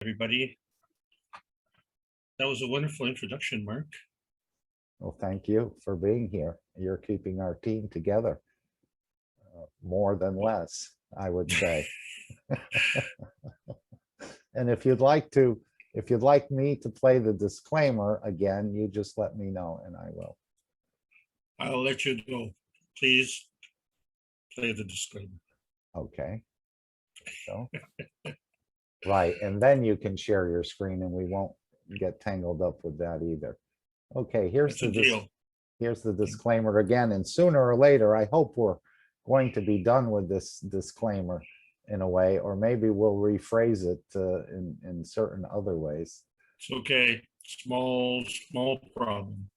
everybody. That was a wonderful introduction, Mark. Well, thank you for being here. You're keeping our team together. More than less, I would say. And if you'd like me to play the disclaimer again, you just let me know and I will. I'll let you go. Please play the disclaimer. Okay. So, right, and then you can share your screen and we won't get tangled up with that either. Okay, here's the disclaimer again, and sooner or later, I hope we're going to be done with this disclaimer in a way, or maybe we'll rephrase it in certain other ways. It's okay. Small problem.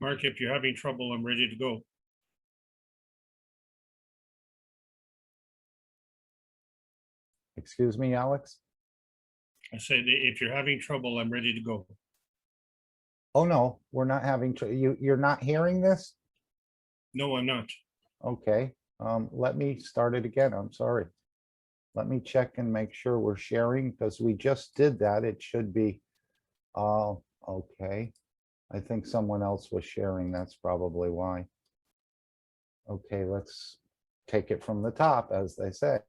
Mark, if you're having trouble, I'm ready to go. Excuse me, Alex? I said, if you're having trouble, I'm ready to go. Oh, no, we're not having, you're not hearing this? No, I'm not. Okay, let me start it again. I'm sorry. Let me check and make sure we're sharing because we just did that. It should be, okay. I think someone else was sharing. That's probably why. Okay, let's take it from the top, as they say.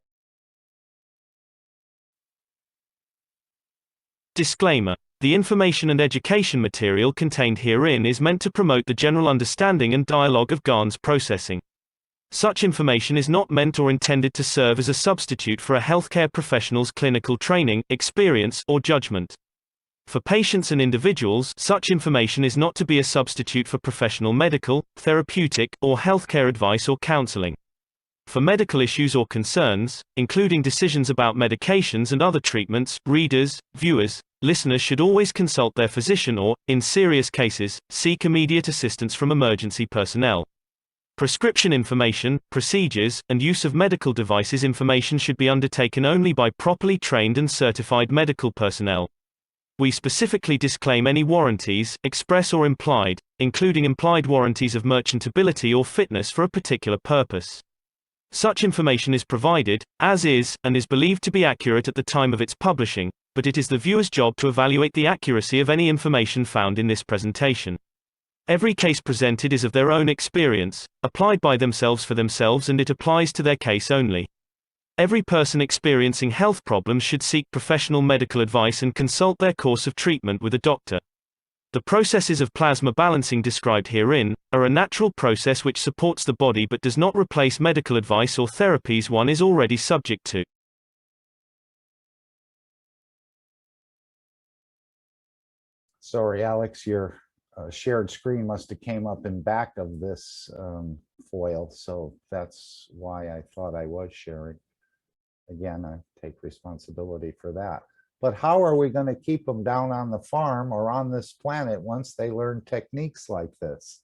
Disclaimer. The information and education material contained herein is meant to promote the general understanding and dialogue of GANs processing. Such information is not meant or intended to serve as a substitute for a healthcare professional's clinical training, experience, or judgment. For patients and individuals, such information is not to be a substitute for professional medical, therapeutic, or healthcare advice or counseling. For medical issues or concerns, including decisions about medications and other treatments, readers, viewers, listeners should always consult their physician or, in serious cases, seek immediate assistance from emergency personnel. Prescription information, procedures, and use of medical devices information should be undertaken only by properly trained and certified medical personnel. We specifically disclaim any warranties, express or implied, including implied warranties of merchantability or fitness for a particular purpose. Such information is provided, as is, and is believed to be accurate at the time of its publishing, but it is the viewer's job to evaluate the accuracy of any information found in this presentation. Every case presented is of their own experience, applied by themselves for themselves, and it applies to their case only. Every person experiencing health problems should seek professional medical advice and consult their course of treatment with a doctor. The processes of plasma balancing described herein are a natural process which supports the body but does not replace medical advice or therapies one is already subject to. Sorry, Alex, your shared screen must have came up in back of this foil, so that's why I thought I was sharing. Again, I take responsibility for that. But how are we going to keep them down on the farm or on this planet once they learn techniques like this?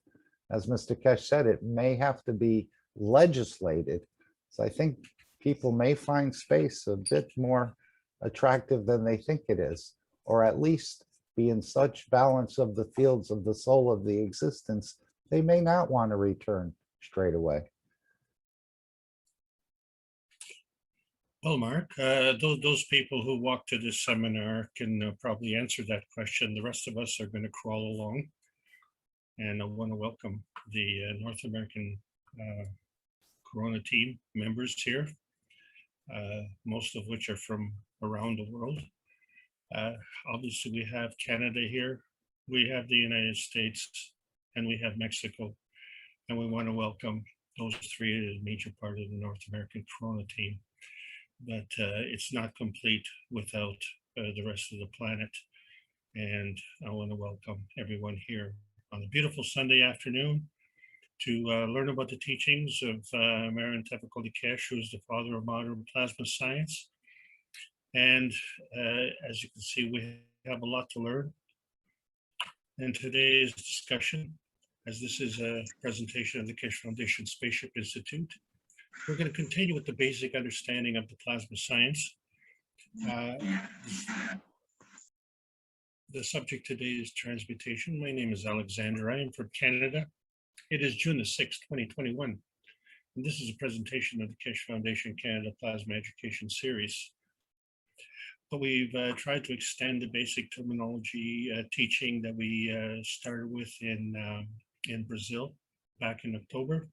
As Mr. Kesh said, it may have to be legislated. So I think people may find space a bit more attractive than they think it is, or at least be in such balance of the fields of the soul of the existence, they may not want to return straight away. Well, Mark, those people who walk to this seminar can probably answer that question. The rest of us are going to crawl along. And I want to welcome the North American Corona team members here. most of which are from around the world. Obviously, we have Canada here, we have the United States, and we have Mexico. And we want to welcome those three as a major part of the North American Corona team. But it's not complete without the rest of the planet. And I want to welcome everyone here on a beautiful Sunday afternoon to learn about the teachings of Marian Tefekoldikesh, who is the father of modern plasma science. And as you can see, we have a lot to learn in today's discussion, as this is a presentation of the Kesh Foundation Spaceship Institute. We're going to continue with the basic understanding of the plasma science. The subject today is transmutation. My name is Alexander. I am from Canada. It is June the 6th, 2021. And this is a presentation of the Kesh Foundation Canada Plasma Education Series. But we've tried to extend the basic terminology teaching that we started with in Brazil back in October.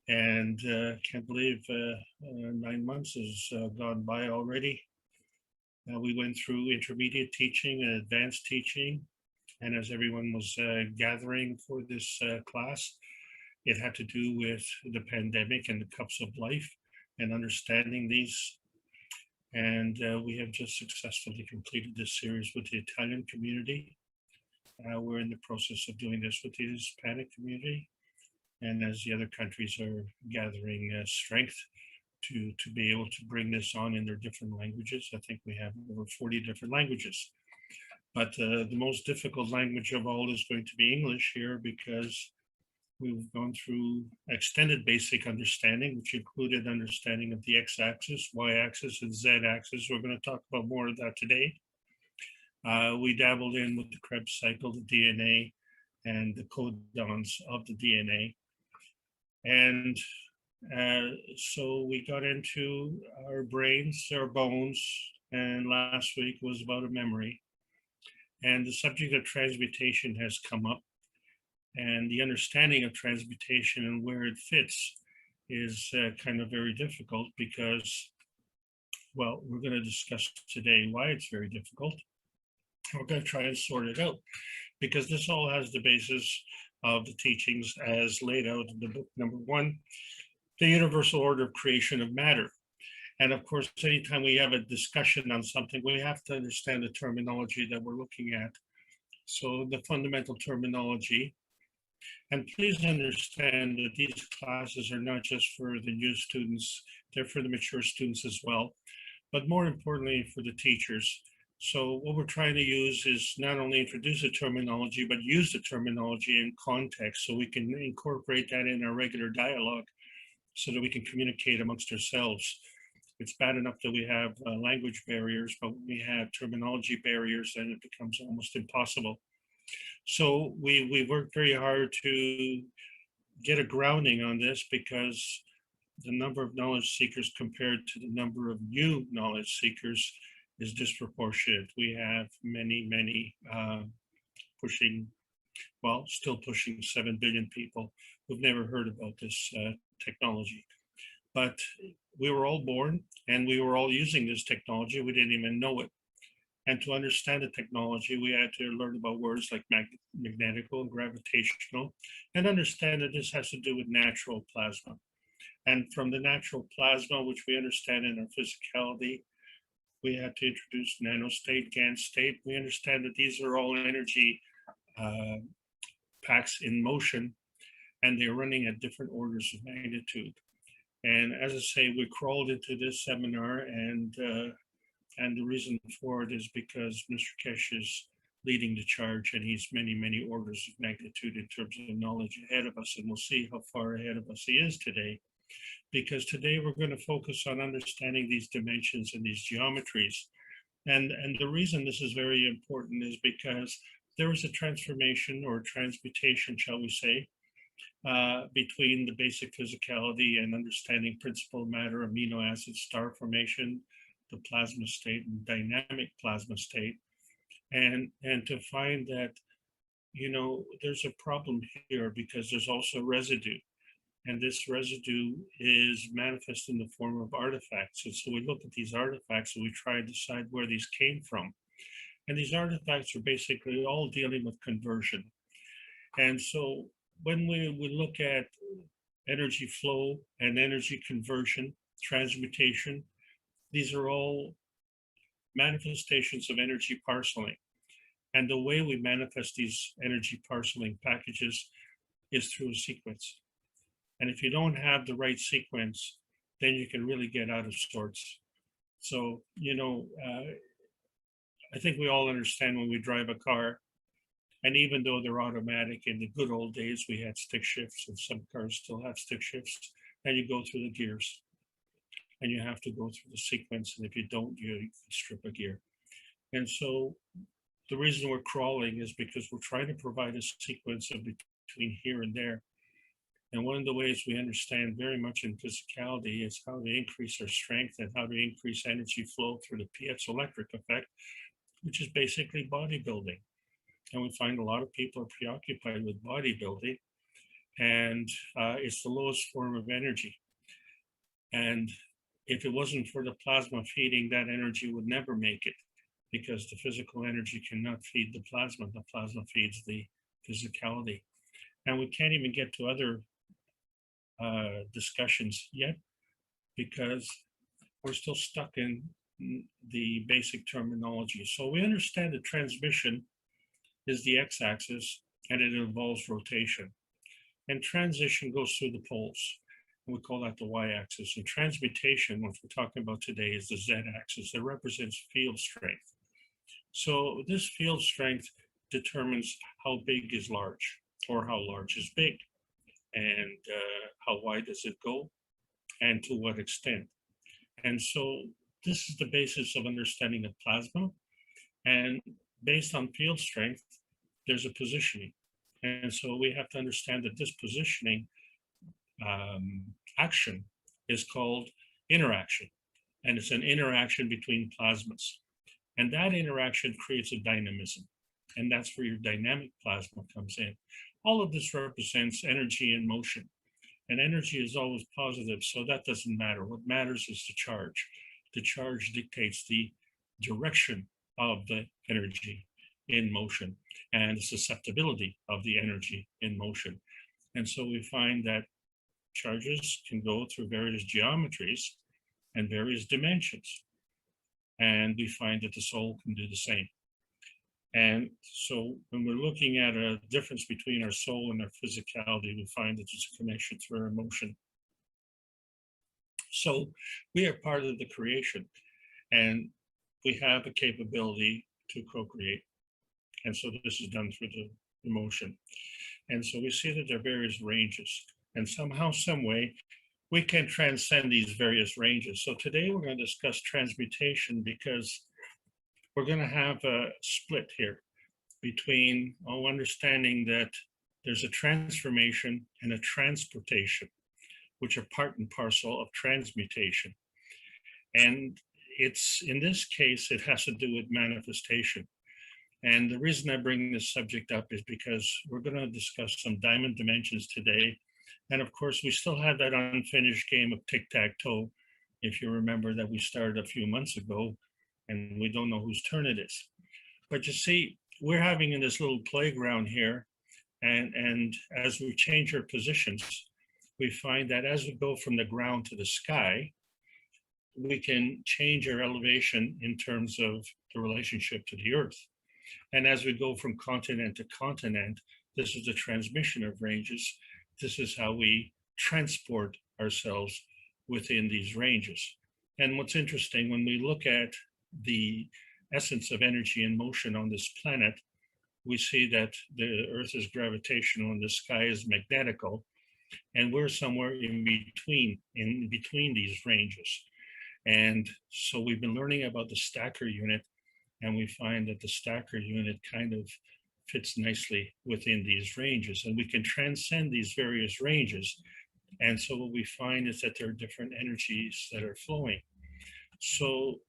And can't believe 9 months has gone by already. We went through intermediate teaching and advanced teaching. And as everyone was gathering for this class, it had to do with the pandemic and the cups of life and understanding these. And we have just successfully completed this series with the Italian community. We're in the process of doing this with the Hispanic community. And as the other countries are gathering strength to be able to bring this on in their different languages, I think we have over 40 different languages. But the most difficult language of all is going to be English here, because we've gone through extended basic understanding, which included understanding of the x-axis, y-axis, and z-axis. We're going to talk about more of that today. We dabbled in with the Krebs cycle, the DNA, and the codons of the DNA. And so we got into our brains, our bones, and last week was about a memory. And the subject of transmutation has come up. And the understanding of transmutation and where it fits is kind of very difficult because, well, we're going to discuss today why it's very difficult. We're going to try and sort it out, because this all has the basis of the teachings as laid out in the book number 1, The Universal Order of Creation of Matter. And of course, anytime we have a discussion on something, we have to understand the terminology that we're looking at. So the fundamental terminology. And please understand that these classes are not just for the new students, they're for the mature students as well, but more importantly for the teachers. So what we're trying to use is not only introduce the terminology, but use the terminology in context so we can incorporate that in our regular dialogue so that we can communicate amongst ourselves. It's bad enough that we have language barriers, but when we have terminology barriers, then it becomes almost impossible. So we worked very hard to get a grounding on this, because the number of knowledge seekers compared to the number of new knowledge seekers is disproportionate. We have many still pushing 7 billion people who've never heard about this technology. But we were all born and we were all using this technology. We didn't even know it. And to understand the technology, we had to learn about words like magnetical and gravitational, and understand that this has to do with natural plasma. And from the natural plasma, which we understand in our physicality, we had to introduce nanostate, GAN state. We understand that these are all energy packs in motion, and they're running at different orders of magnitude. And as I say, we crawled into this seminar, and the reason for it is because Mr. Kesh is leading the charge, and he's many orders of magnitude in terms of knowledge ahead of us. And we'll see how far ahead of us he is today, because today we're going to focus on understanding these dimensions and these geometries. And the reason this is very important is because there was a transformation or transmutation, shall we say, between the basic physicality and understanding principal matter, amino acid, star formation, the plasma state, and dynamic plasma state, and to find that, you know, there's a problem here because there's also residue. And this residue is manifest in the form of artifacts. And so we look at these artifacts and we try to decide where these came from. And these artifacts are basically all dealing with conversion. And so when we look at energy flow and energy conversion, transmutation, these are all manifestations of energy parceling. And the way we manifest these energy parceling packages is through a sequence. And if you don't have the right sequence, then you can really get out of sorts. So, I think we all understand when we drive a car, and even though they're automatic, in the good old days, we had stick shifts, and some cars still have stick shifts, and you go through the gears. And you have to go through the sequence, and if you don't, you strip a gear. And so the reason we're crawling is because we're trying to provide a sequence of between here and there. And one of the ways we understand very much in physicality is how to increase our strength and how to increase energy flow through the piezoelectric effect, which is basically bodybuilding. And we find a lot of people are preoccupied with bodybuilding, and it's the lowest form of energy. And if it wasn't for the plasma feeding, that energy would never make it, because the physical energy cannot feed the plasma. The plasma feeds the physicality. And we can't even get to other discussions yet, because we're still stuck in the basic terminology. So we understand that transmission is the x-axis and it involves rotation. And transition goes through the poles. And we call that the y-axis. And transmutation, what we're talking about today, is the z-axis that represents field strength. So this field strength determines how big is large, or how large is big, and how wide does it go, and to what extent. And so this is the basis of understanding of plasma. And based on field strength, there's a positioning. And so we have to understand that this positioning action is called interaction. And it's an interaction between plasmas. And that interaction creates a dynamism. And that's where your dynamic plasma comes in. All of this represents energy in motion. And energy is always positive, so that doesn't matter. What matters is the charge. The charge dictates the direction of the energy in motion and the susceptibility of the energy in motion. And so we find that charges can go through various geometries and various dimensions. And we find that the soul can do the same. And so when we're looking at a difference between our soul and our physicality, we find that there's a connection through our emotion. So we are part of the creation, and we have a capability to co-create. And so this is done through the emotion. And so we see that there are various ranges, and somehow, some way, we can transcend these various ranges. So today we're going to discuss transmutation, because we're going to have a split here between understanding that there's a transformation and a transportation, which are part and parcel of transmutation. And it's, in this case, it has to do with manifestation. And the reason I bring this subject up is because we're going to discuss some diamond dimensions today. And of course, we still have that unfinished game of tic-tac-toe, if you remember, that we started a few months ago, and we don't know whose turn it is. But you see, we're having in this little playground here, and as we change our positions, we find that as we go from the ground to the sky, we can change our elevation in terms of the relationship to the earth. And as we go from continent to continent, this is the transmission of ranges. This is how we transport ourselves within these ranges. And what's interesting, when we look at the essence of energy and motion on this planet, we see that the earth is gravitational and the sky is magnetical, and we're somewhere in between these ranges. And so we've been learning about the stacker unit, and we find that the stacker unit kind of fits nicely within these ranges, and we can transcend these various ranges. And so what we find is that there are different energies that are flowing. So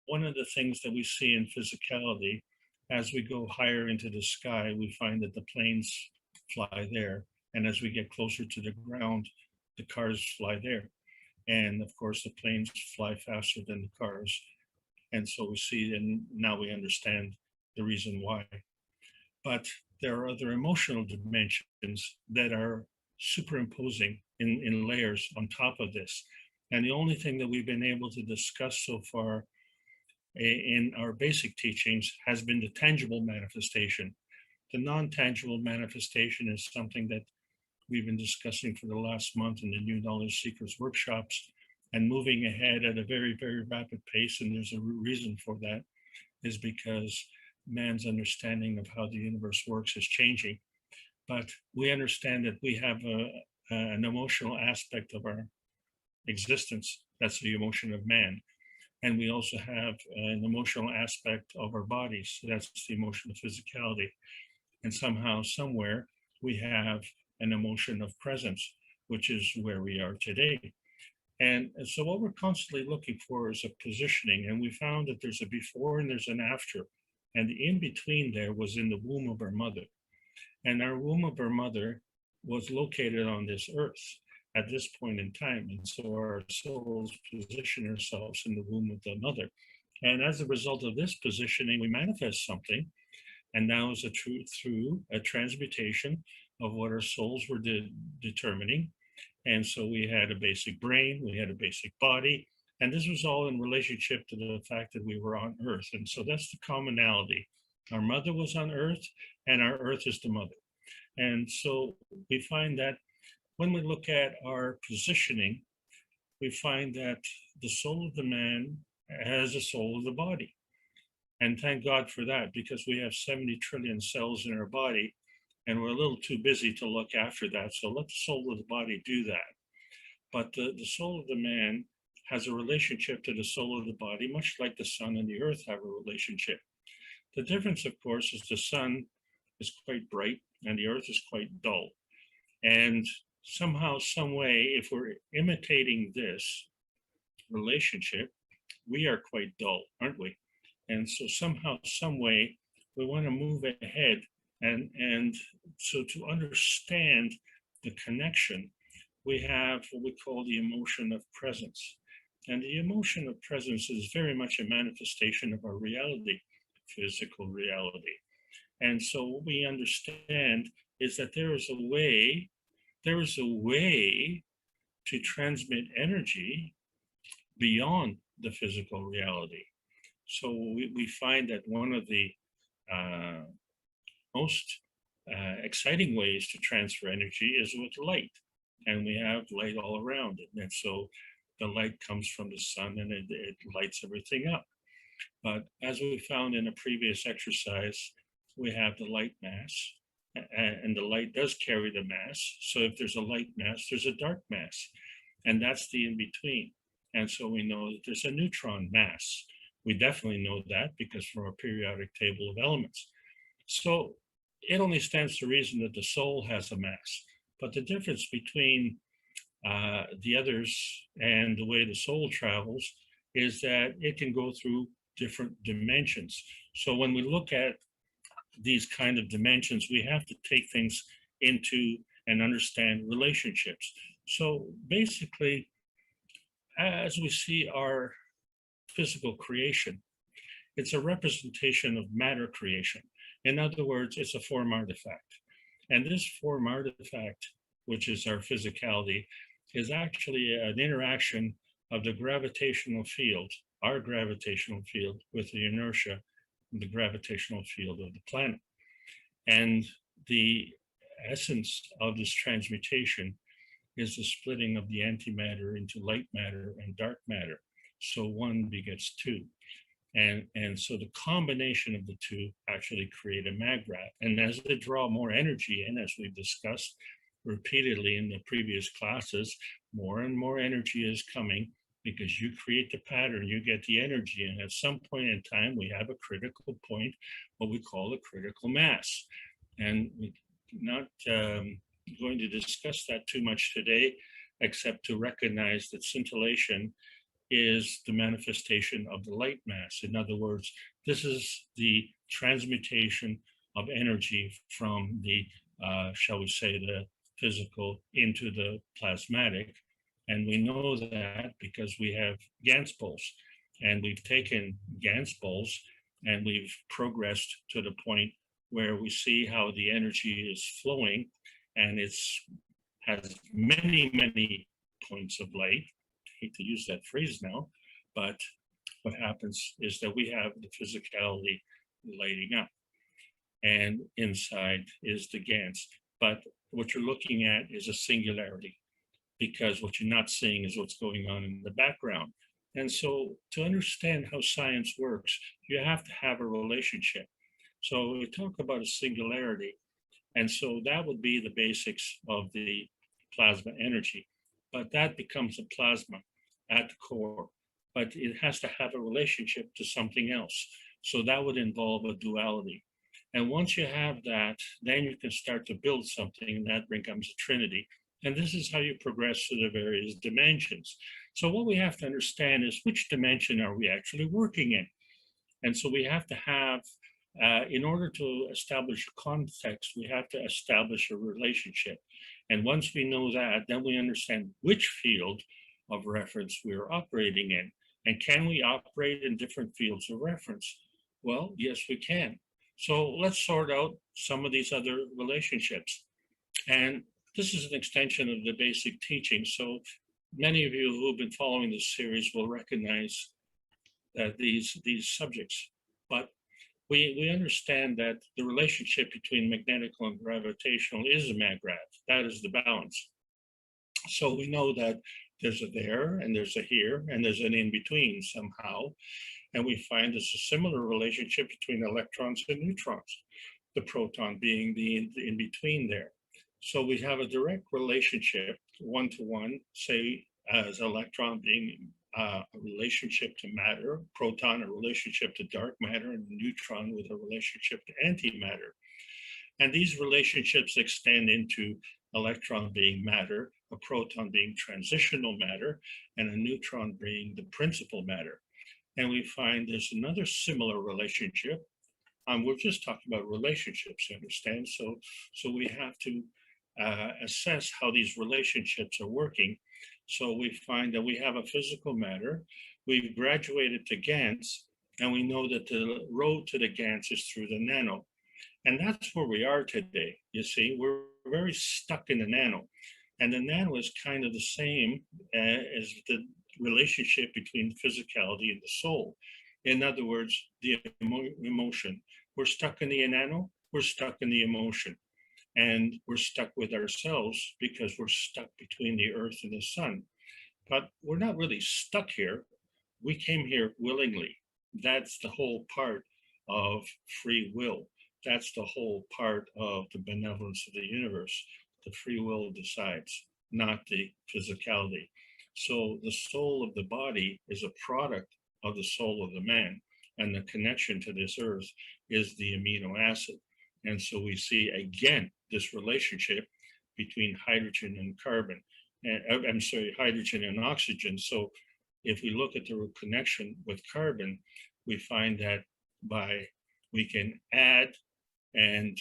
one of the things that we see in physicality, as we go higher into the sky, we find that the planes fly there, And as we get closer to the ground, the cars fly there. And of course, the planes fly faster than the cars. And so we see, and now we understand the reason why. But there are other emotional dimensions that are superimposing in layers on top of this. And the only thing that we've been able to discuss so far in our basic teachings has been the tangible manifestation. The non-tangible manifestation is something that we've been discussing for the last month in the New Knowledge Seekers workshops and moving ahead at a very, very rapid pace. And there's a reason for that, is because man's understanding of how the universe works is changing. But we understand that we have an emotional aspect of our existence. That's the emotion of man. And we also have an emotional aspect of our bodies. So that's the emotion of physicality. And somehow, somewhere, we have an emotion of presence, which is where we are today. And so what we're constantly looking for is a positioning. And we found that there's a before and there's an after. And the in-between there was in the womb of our mother. And our womb of our mother was located on this earth at this point in time. And so our souls position ourselves in the womb of the mother. And as a result of this positioning, we manifest something. And now is through a transmutation of what our souls were determining. And so we had a basic brain, we had a basic body, and this was all in relationship to the fact that we were on earth. And so that's the commonality. Our mother was on earth, and our earth is the mother. And so we find that when we look at our positioning, we find that the soul of the man has a soul of the body. And thank God for that, because we have 70 trillion cells in our body, and we're a little too busy to look after that. So let the soul of the body do that. But the soul of the man has a relationship to the soul of the body, much like the sun and the earth have a relationship. The difference, of course, is the sun is quite bright and the earth is quite dull. And somehow, some way, if we're imitating this relationship, we are quite dull, aren't we? And so somehow, some way, we want to move ahead. And so to understand the connection, we have what we call the emotion of presence. And the emotion of presence is very much a manifestation of our reality, physical reality. And so what we understand is that there is a way to transmit energy beyond the physical reality. So we find that one of the most exciting ways to transfer energy is with light. And we have light all around it. And so the light comes from the sun and it lights everything up. But as we found in a previous exercise, we have the light mass, and the light does carry the mass. So if there's a light mass, there's a dark mass, and that's the in-between. And so we know that there's a neutron mass. We definitely know that because from our periodic table of elements. So it only stands to reason that the soul has a mass. But the difference between the others and the way the soul travels is that it can go through different dimensions. So when we look at these kind of dimensions, we have to take things into and understand relationships. So basically, as we see our physical creation, it's a representation of matter creation. In other words, it's a form artifact. And this form artifact, which is our physicality, is actually an interaction of the gravitational field, our gravitational field, with the inertia, the gravitational field of the planet. And the essence of this transmutation is the splitting of the antimatter into light matter and dark matter. So one begets two. And so the combination of the two actually create a magrat. And as they draw more energy in, as we've discussed repeatedly in the previous classes, more and more energy is coming because you create the pattern, you get the energy. And at some point in time, we have a critical point, what we call a critical mass. And we're not going to discuss that too much today, except to recognize that scintillation is the manifestation of the light mass. In other words, this is the transmutation of energy from the, shall we say, the physical into the plasmatic. And we know that because we have Gans poles, and we've taken Gans poles and we've progressed to the point where we see how the energy is flowing, and has many, many points of light. I hate to use that phrase now, but what happens is that we have the physicality lighting up, and inside is the Gans. But what you're looking at is a singularity, because what you're not seeing is what's going on in the background. And so to understand how science works, you have to have a relationship. So we talk about a singularity. And so that would be the basics of the plasma energy. But that becomes a plasma at the core. But it has to have a relationship to something else. So that would involve a duality. And once you have that, then you can start to build something, and that becomes a trinity. And this is how you progress through the various dimensions. So what we have to understand is which dimension are we actually working in? And so we have to have, in order to establish a context, we have to establish a relationship. And once we know that, then we understand which field of reference we're operating in. And can we operate in different fields of reference? Well, yes, we can. So let's sort out some of these other relationships. And this is an extension of the basic teaching. So many of you who have been following this series will recognize these subjects. But we understand that the relationship between magnetical and gravitational is a maggrav. That is the balance. So we know that there's a there, and there's a here, and there's an in-between somehow. And we find there's a similar relationship between electrons and neutrons, the proton being the in-between there. So we have a direct relationship, one-to-one, say, as electron being a relationship to matter, proton a relationship to dark matter, and neutron with a relationship to antimatter. And these relationships extend into electron being matter, a proton being transitional matter, and a neutron being the principal matter. And we find there's another similar relationship. We're just talking about relationships, you understand? So we have to assess how these relationships are working. So we find that we have a physical matter. We've graduated to Gans, and we know that the road to the Gans is through the nano. And that's where we are today. You see, we're very stuck in the nano. And the nano is kind of the same as the relationship between physicality and the soul. In other words, the emotion. We're stuck in the nano, we're stuck in the emotion. And we're stuck with ourselves because we're stuck between the earth and the sun. But we're not really stuck here. We came here willingly. That's the whole part of free will. That's the whole part of the benevolence of the universe. The free will decides, not the physicality. So the soul of the body is a product of the soul of the man, and the connection to this earth is the amino acid. And so we see again this relationship between hydrogen and carbon, and I'm sorry, hydrogen and oxygen. So if we look at the connection with carbon, we find that we can add and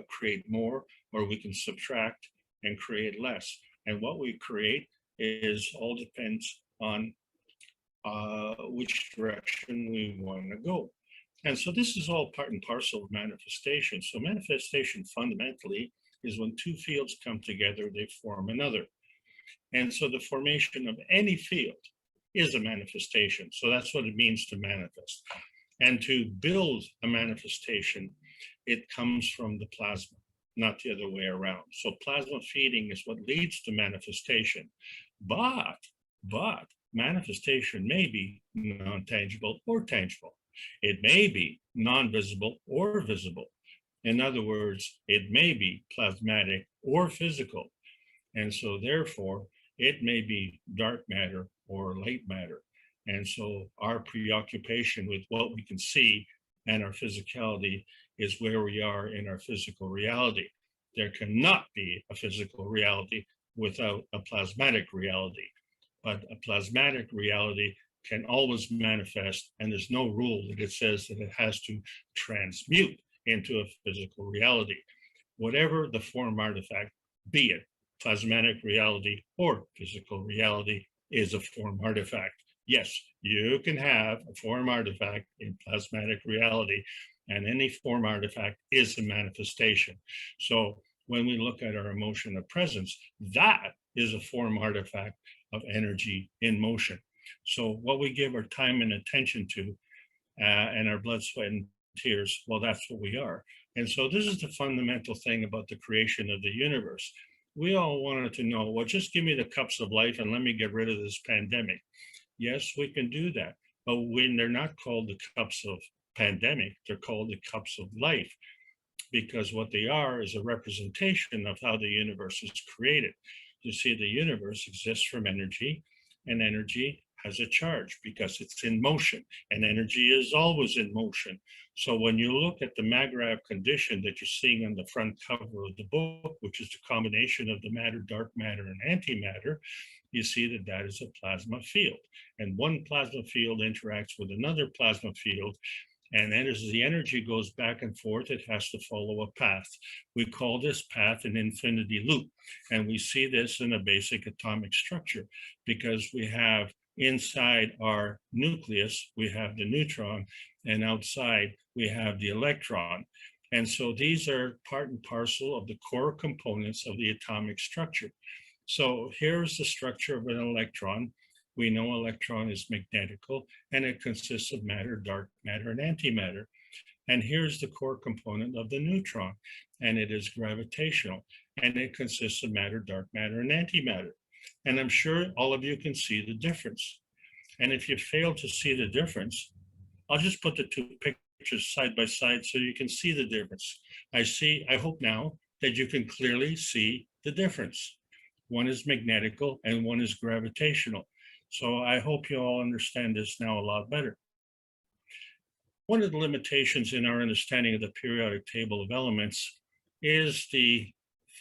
create more, or we can subtract and create less. And what we create is all depends on which direction we want to go. And so this is all part and parcel of manifestation. So manifestation fundamentally is when two fields come together, they form another. And so the formation of any field is a manifestation. So that's what it means to manifest. And to build a manifestation, it comes from the plasma, not the other way around. So plasma feeding is what leads to manifestation. But manifestation may be non-tangible or tangible. It may be non-visible or visible. In other words, it may be plasmatic or physical. And so therefore, it may be dark matter or light matter. And so our preoccupation with what we can see and our physicality is where we are in our physical reality. There cannot be a physical reality without a plasmatic reality. But a plasmatic reality can always manifest, and there's no rule that it says that it has to transmute into a physical reality. Whatever the form artifact, be it plasmatic reality or physical reality, is a form artifact. Yes, you can have a form artifact in plasmatic reality, and any form artifact is a manifestation. So when we look at our emotion of presence, that is a form artifact of energy in motion. So what we give our time and attention to, and our blood, sweat, and tears, well, that's what we are. And so this is the fundamental thing about the creation of the universe. We all wanted to know, well, just give me the cups of life and let me get rid of this pandemic. Yes, we can do that. But when they're not called the cups of pandemic, they're called the cups of life, because what they are is a representation of how the universe is created. You see, the universe exists from energy, and energy has a charge because it's in motion, and energy is always in motion. So when you look at the Magrav condition that you're seeing on the front cover of the book, which is the combination of the matter, dark matter, and antimatter, you see that that is a plasma field. And one plasma field interacts with another plasma field, and then as the energy goes back and forth, it has to follow a path. We call this path an infinity loop. And we see this in a basic atomic structure because we have inside our nucleus, we have the neutron, and outside we have the electron. And so these are part and parcel of the core components of the atomic structure. So here's the structure of an electron. We know electron is magnetical, and it consists of matter, dark matter, and antimatter. And here's the core component of the neutron, and it is gravitational, and it consists of matter, dark matter, and antimatter. And I'm sure all of you can see the difference. And if you fail to see the difference, I'll just put the two pictures side by side so you can see the difference. I hope now that you can clearly see the difference. One is magnetical and one is gravitational. So I hope you all understand this now a lot better. One of the limitations in our understanding of the periodic table of elements is the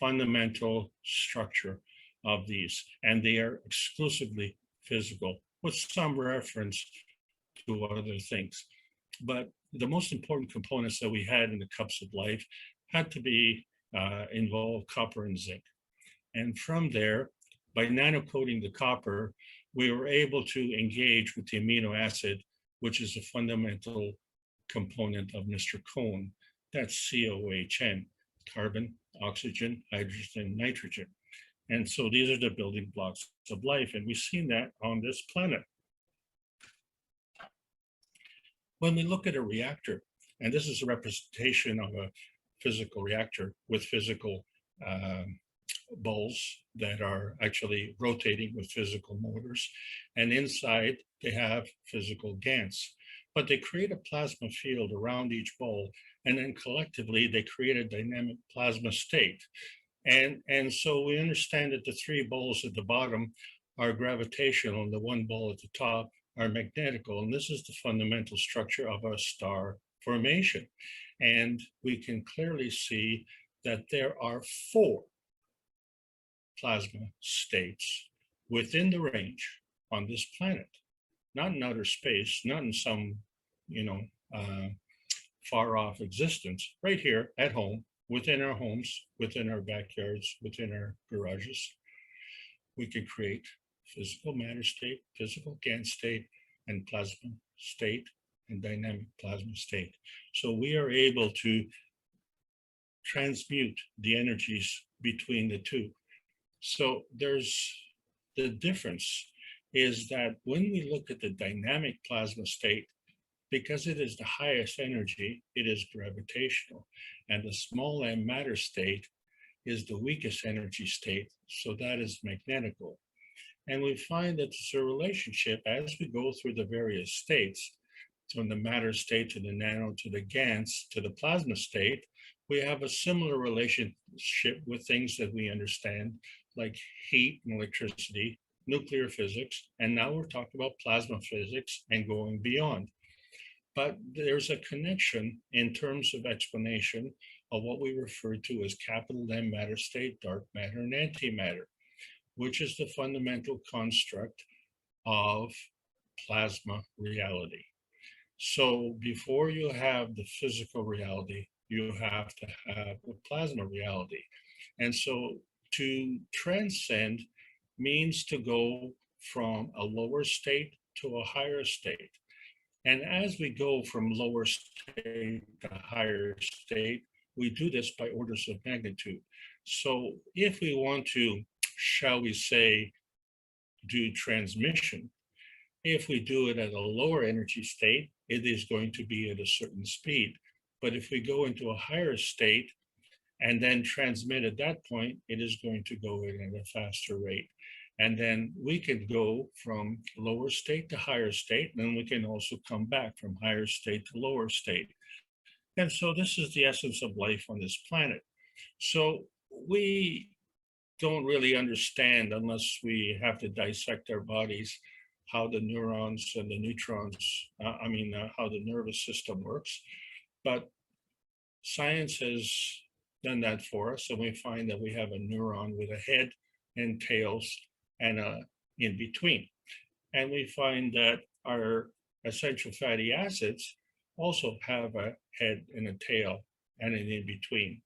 fundamental structure of these, and they are exclusively physical with some reference to other things. But the most important components that we had in the cups of life had to be involve copper and zinc. And from there, by nanocoating the copper, we were able to engage with the amino acid, which is a fundamental component of Mr. Cohn. That's COHN, carbon, oxygen, hydrogen, nitrogen. And so these are the building blocks of life, and we've seen that on this planet. When we look at a reactor, and this is a representation of a physical reactor with physical balls that are actually rotating with physical motors, and inside they have physical GANs, but they create a plasma field around each ball, and then collectively they create a dynamic plasma state. And so we understand that the three balls at the bottom are gravitational and the one ball at the top are magnetical, and this is the fundamental structure of a star formation. And we can clearly see that there are 4 plasma states within the range on this planet, not in outer space, not in some, far off existence, right here at home, within our homes, within our backyards, within our garages. We can create physical matter state, physical GAN state, and plasma state, and dynamic plasma state. So we are able to transmute the energies between the two. So there's the difference is that when we look at the dynamic plasma state, because it is the highest energy, it is gravitational. And the small m matter state is the weakest energy state, so that is magnetical. And we find that there's a relationship as we go through the various states, from the matter state to the nano to the GANs to the plasma state. We have a similar relationship with things that we understand, like heat and electricity, nuclear physics, and now we're talking about plasma physics and going beyond. But there's a connection in terms of explanation of what we refer to as capital M matter state, dark matter, and antimatter, which is the fundamental construct of plasma reality. So before you have the physical reality, you have to have the plasma reality. And so To transcend means to go from a lower state to a higher state. And as we go from lower state to higher state, we do this by orders of magnitude. So if we want to, shall we say, do transmission, if we do it at a lower energy state, it is going to be at a certain speed. But if we go into a higher state and then transmit at that point, it is going to go in at a faster rate. And then we can go from lower state to higher state, and then we can also come back from higher state to lower state. And so this is the essence of life on this planet. So we don't really understand, unless we have to dissect our bodies, how the neurons and the neutrons, how the nervous system works. But science has done that for us, and we find that we have a neuron with a head and tails and a in between. And we find that our essential fatty acids also have a head and a tail and an in between.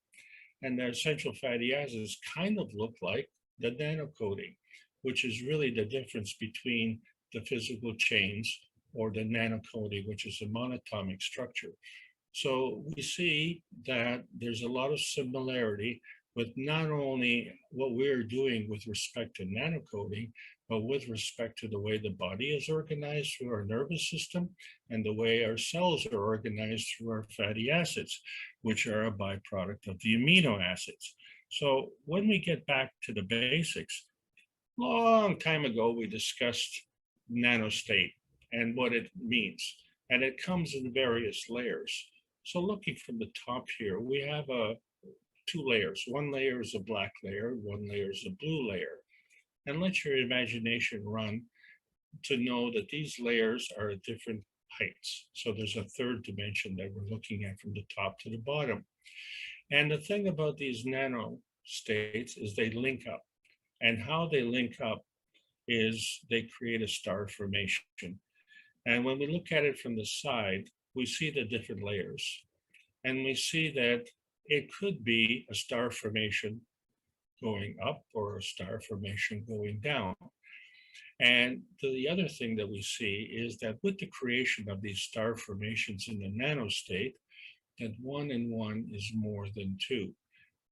And the essential fatty acids kind of look like the nanocoating, which is really the difference between the physical chains or the nanocoating, which is a monatomic structure. So we see that there's a lot of similarity with not only what we're doing with respect to nanocoating, but with respect to the way the body is organized through our nervous system and the way our cells are organized through our fatty acids, which are a byproduct of the amino acids. So when we get back to the basics, long time ago, we discussed nanostate and what it means, and it comes in various layers. So looking from the top here, we have two layers. One layer is a black layer, one layer is a blue layer. And let your imagination run to know that these layers are at different heights. So there's a third dimension that we're looking at from the top to the bottom. And the thing about these nano states is they link up. And how they link up is they create a star formation. And when we look at it from the side, we see the different layers. And we see that it could be a star formation going up or a star formation going down. And the other thing that we see is that with the creation of these star formations in the nanostate, that 1 and 1 is more than 2.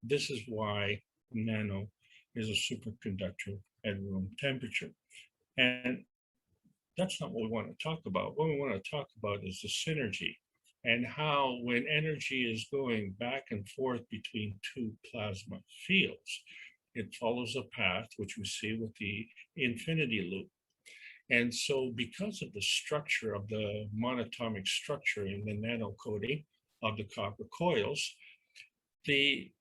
This is why nano is a superconductor at room temperature. And that's not what we want to talk about. What we want to talk about is the synergy and how when energy is going back and forth between two plasma fields, it follows a path which we see with the infinity loop. And so because of the structure of the monatomic structure in the nanocoating of the copper coils, the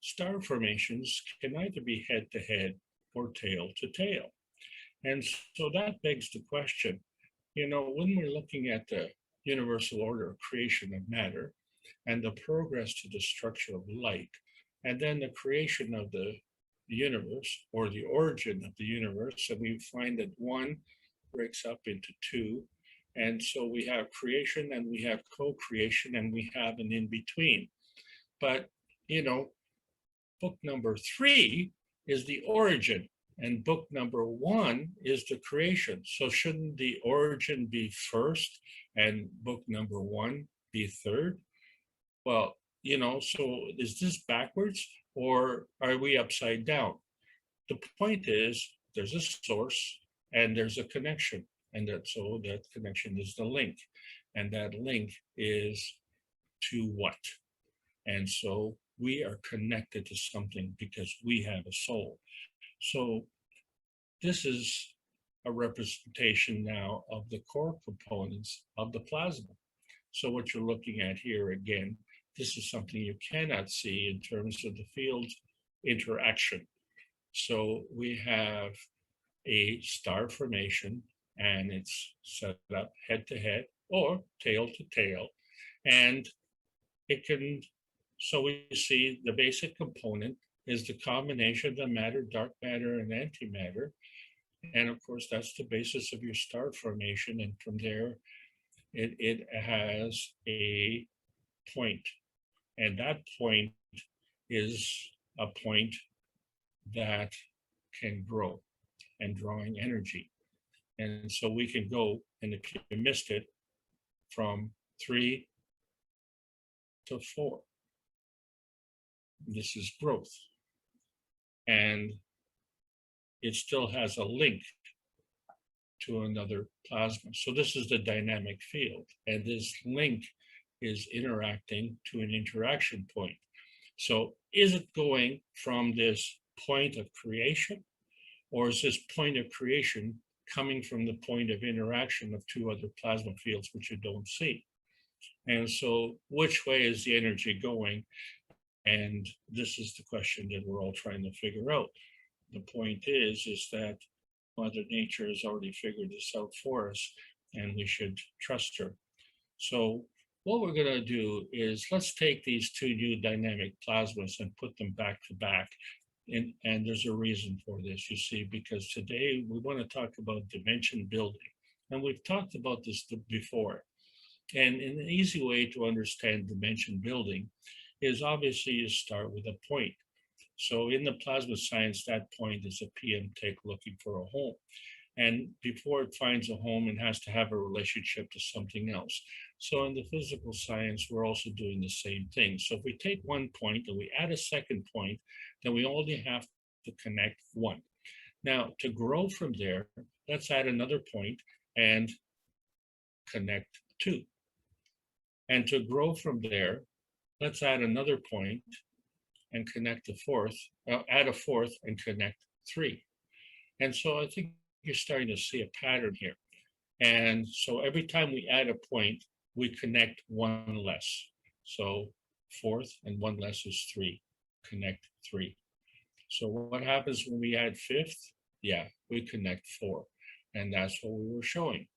star formations can either be head to head or tail to tail. And so that begs the question, when we're looking at the universal order of creation of matter and the progress to the structure of light, and then the creation of the universe or the origin of the universe, and we find that 1 breaks up into 2. And so we have creation and we have co-creation and we have an in-between. But, book number 3 is the origin. And book number 1 is the creation. So shouldn't the origin be first and book number 1 be third? Well, so is this backwards or are we upside down? The point is there's a source and there's a connection. And so that connection is the link. And that link is to what? And so we are connected to something because we have a soul. So this is a representation now of the core components of the plasma. So what you're looking at here, again, this is something you cannot see in terms of the field interaction. So we have a star formation and it's set up head to head or tail to tail. And it can, so we see the basic component is the combination of the matter, dark matter, and antimatter. And of course, that's the basis of your star formation. And from there, it has a point. And that point is a point that can grow and drawing energy. And so we can go, and if you missed it, from 3 to 4. This is growth. And it still has a link to another plasma. So this is the dynamic field. And this link is interacting to an interaction point. So is it going from this point of creation, or is this point of creation coming from the point of interaction of two other plasma fields, which you don't see? And so which way is the energy going? And this is the question that we're all trying to figure out. The point is that Mother Nature has already figured this out for us, and we should trust her. So what we're going to do is let's take these two new dynamic plasmas and put them back to back. And there's a reason for this, you see, because today we want to talk about dimension building. And we've talked about this before. And an easy way to understand dimension building is obviously you start with a point. So in the plasma science, that point is a PM tick looking for a home. And before it finds a home, it has to have a relationship to something else. So in the physical science, we're also doing the same thing. So if we take one point and we add a second point, then we only have to connect one. Now, to grow from there, let's add another point and connect two. And to grow from there, let's add another point and connect a fourth, add a fourth and connect three. And so I think you're starting to see a pattern here. And so every time we add a point, we connect one less. So fourth and one less is three, connect three. So what happens when we add fifth? Yeah, we connect four. And that's what we were showing,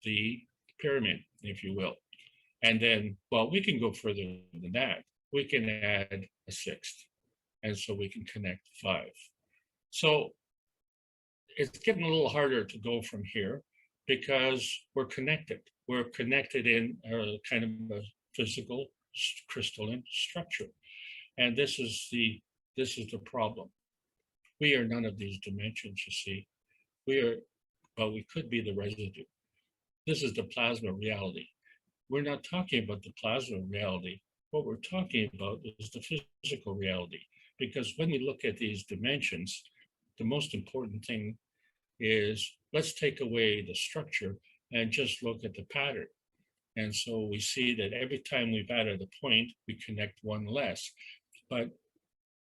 the pyramid, if you will. And then, well, we can go further than that. We can add a sixth. And so we can connect five. So it's getting a little harder to go from here because we're connected. We're connected in a kind of a physical crystalline structure. And this is the problem. We are none of these dimensions, you see. Well, we could be the residue. This is the plasma reality. We're not talking about the plasma reality. What we're talking about is the physical reality. Because when we look at these dimensions, the most important thing is let's take away the structure and just look at the pattern. And so we see that every time we've added a point, we connect one less. But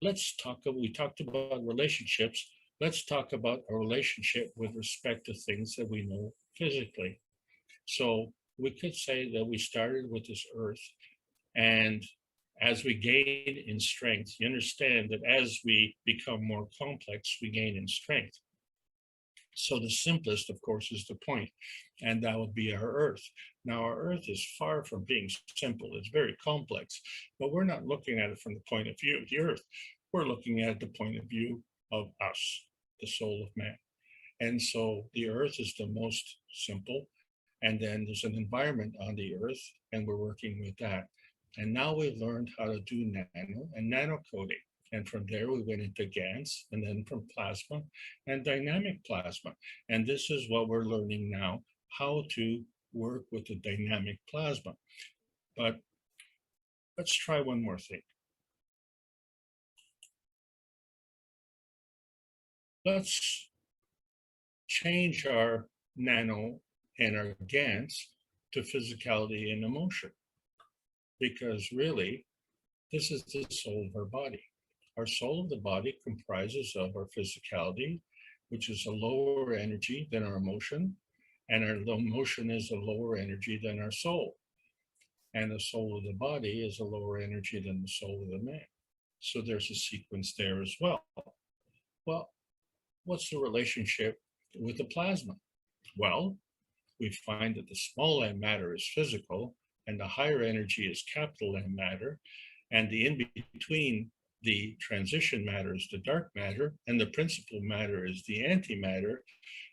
we talked about relationships. Let's talk about a relationship with respect to things that we know physically. So we could say that we started with this earth, and as we gain in strength, you understand that as we become more complex, we gain in strength. So the simplest, of course, is the point, and that would be our earth. Now, our earth is far from being simple. It's very complex, but we're not looking at it from the point of view of the earth. We're looking at the point of view of us, the soul of man. And so the earth is the most simple, and then there's an environment on the earth, and we're working with that. And now we've learned how to do nano and nano coding. And from there, we went into GANs, and then from plasma and dynamic plasma. And this is what we're learning now, how to work with the dynamic plasma. But let's try one more thing. Let's change our nano and our GANs to physicality and emotion. Because really, this is the soul of our body. Our soul of the body comprises of our physicality, which is a lower energy than our emotion, and our emotion is a lower energy than our soul. And the soul of the body is a lower energy than the soul of the man. So there's a sequence there as well. Well, what's the relationship with the plasma? Well, we find that the small m matter is physical, and the higher energy is capital M matter, and the in-between, the transition matter is the dark matter, and the principal matter is the antimatter.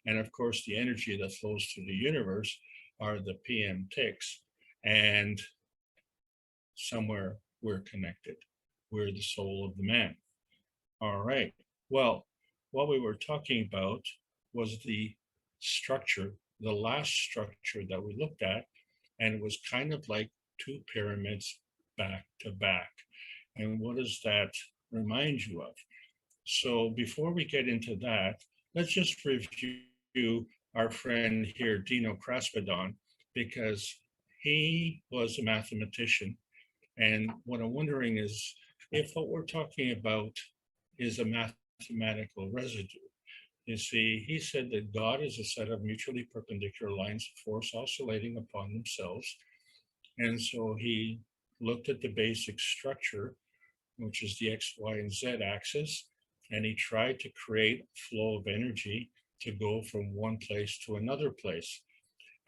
And of course, the energy that flows through the universe are the PM ticks. And somewhere we're connected. We're the soul of the man. All right. Well, what we were talking about was the structure, the last structure that we looked at, and it was kind of like two pyramids back to back. And what does that remind you of? So before we get into that, let's just review our friend here, Dino Kraspedon, because he was a mathematician. And what I'm wondering is if what we're talking about is a mathematical residue. You see, he said that God is a set of mutually perpendicular lines of force oscillating upon themselves. And so he looked at the basic structure, which is the X, Y, and Z axis, and he tried to create a flow of energy to go from one place to another place.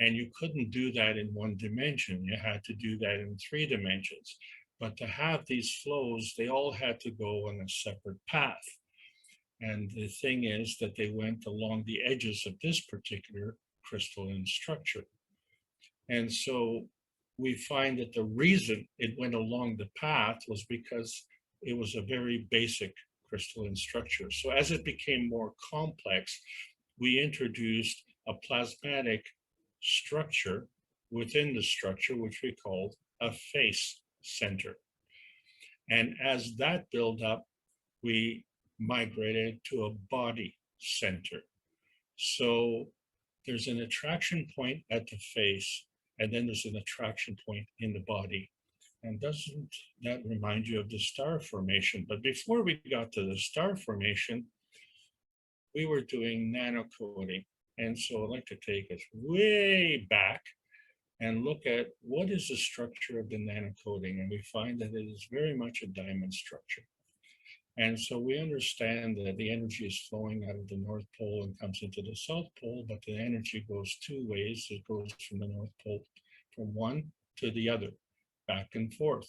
And you couldn't do that in one dimension. You had to do that in 3 dimensions. But to have these flows, they all had to go on a separate path. And the thing is that they went along the edges of this particular crystalline structure. And so we find that the reason it went along the path was because it was a very basic crystalline structure. So as it became more complex, we introduced a plasmatic structure within the structure, which we called a face center. And as that built up, we migrated to a body center. So there's an attraction point at the face, and then there's an attraction point in the body. And doesn't that remind you of the star formation? But before we got to the star formation, we were doing nanocoding. And so I'd like to take us way back and look at what is the structure of the nanocoding. And we find that it is very much a diamond structure. And so we understand that the energy is flowing out of the North Pole and comes into the South Pole, but the energy goes 2 ways. It goes from the North Pole, from one to the other, back and forth.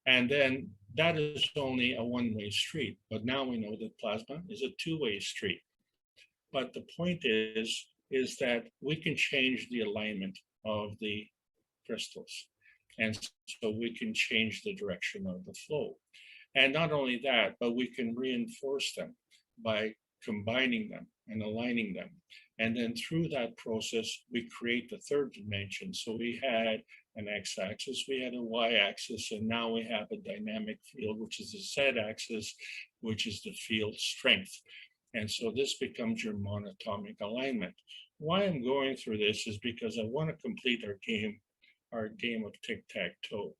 And then that is only a one-way street. But now we know that plasma is a 2-way street. But the point is that we can change the alignment of the crystals. And so we can change the direction of the flow. And not only that, but we can reinforce them by combining them and aligning them. And then through that process, we create the 3rd dimension. So we had an x-axis, we had a y-axis, and now we have a dynamic field, which is the z-axis, which is the field strength. And so this becomes your monatomic alignment. Why I'm going through this is because I want to complete our game of tic-tac-toe.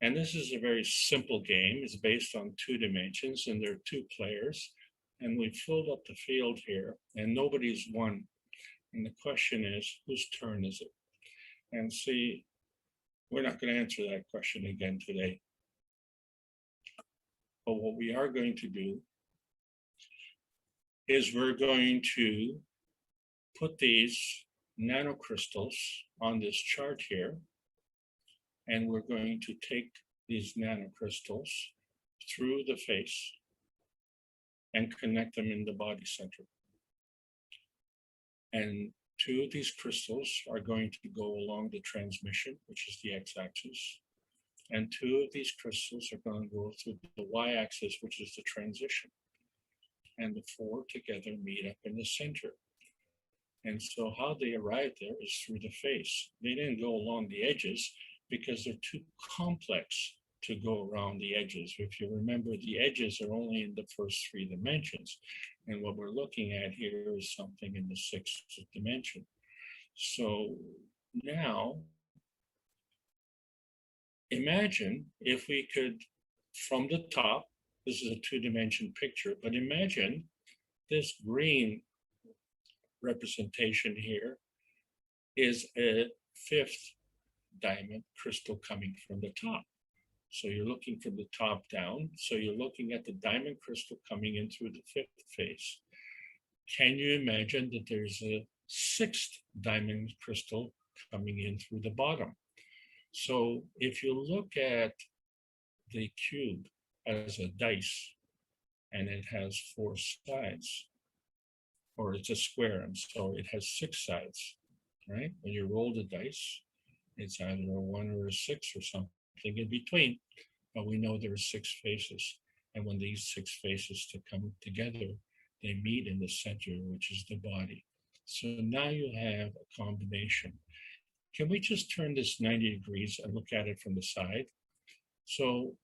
And this is a very simple game. It's based on 2 dimensions, and there are 2 players. And we've filled up the field here, and nobody's won. And the question is, whose turn is it? And see, we're not going to answer that question again today. But what we are going to do is we're going to put these nanocrystals on this chart here. And we're going to take these nanocrystals through the face and connect them in the body center. And 2 of these crystals are going to go along the transmission, which is the x-axis. And 2 of these crystals are going to go through the y-axis, which is the transition. And the 4 together meet up in the center. And so how they arrive there is through the face. They didn't go along the edges, because they're too complex to go around the edges. If you remember, the edges are only in the first 3 dimensions. And what we're looking at here is something in the 6th dimension. So now, imagine if we could, from the top, this is a 2-dimension picture, but imagine this green representation here is a 5th diamond crystal coming from the top. So you're looking from the top down. So you're looking at the diamond crystal coming in through the 5th face. Can you imagine that there's a 6th diamond crystal coming in through the bottom? So if you look at the cube as a dice, and it has 4 sides, or it's a square, I'm sorry, it has 6 sides, right? When you roll the dice, it's either a 1 or a 6 or something in between, but we know there are 6 faces. And when these 6 faces to come together, They meet in the center, which is the body. So now you have a combination. Can we just turn this 90 degrees and look at it from the side? So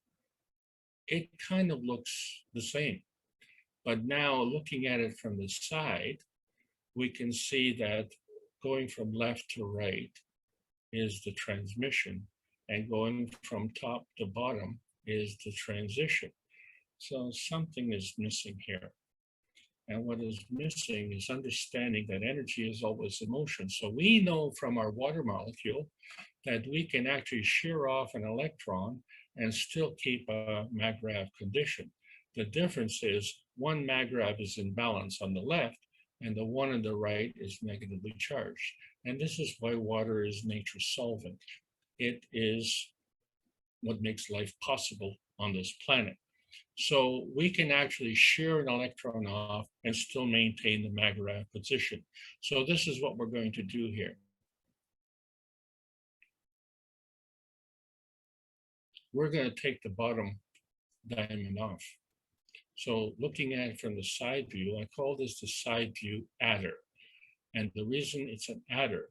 it kind of looks the same. But now looking at it from the side, we can see that going from left to right is the transmission, and going from top to bottom is the transition. So something is missing here. And what is missing is understanding that energy is always emotion. So we know from our water molecule that we can actually shear off an electron and still keep a mag-grav condition. The difference is one mag-grav is in balance on the left, and the one on the right is negatively charged. And this is why water is nature's solvent. It is what makes life possible on this planet. So we can actually shear an electron off and still maintain the mag-grav position. So this is what we're going to do here. We're going to take the bottom diamond off. So looking at it from the side view, I call this the side view adder. And the reason it's an adder,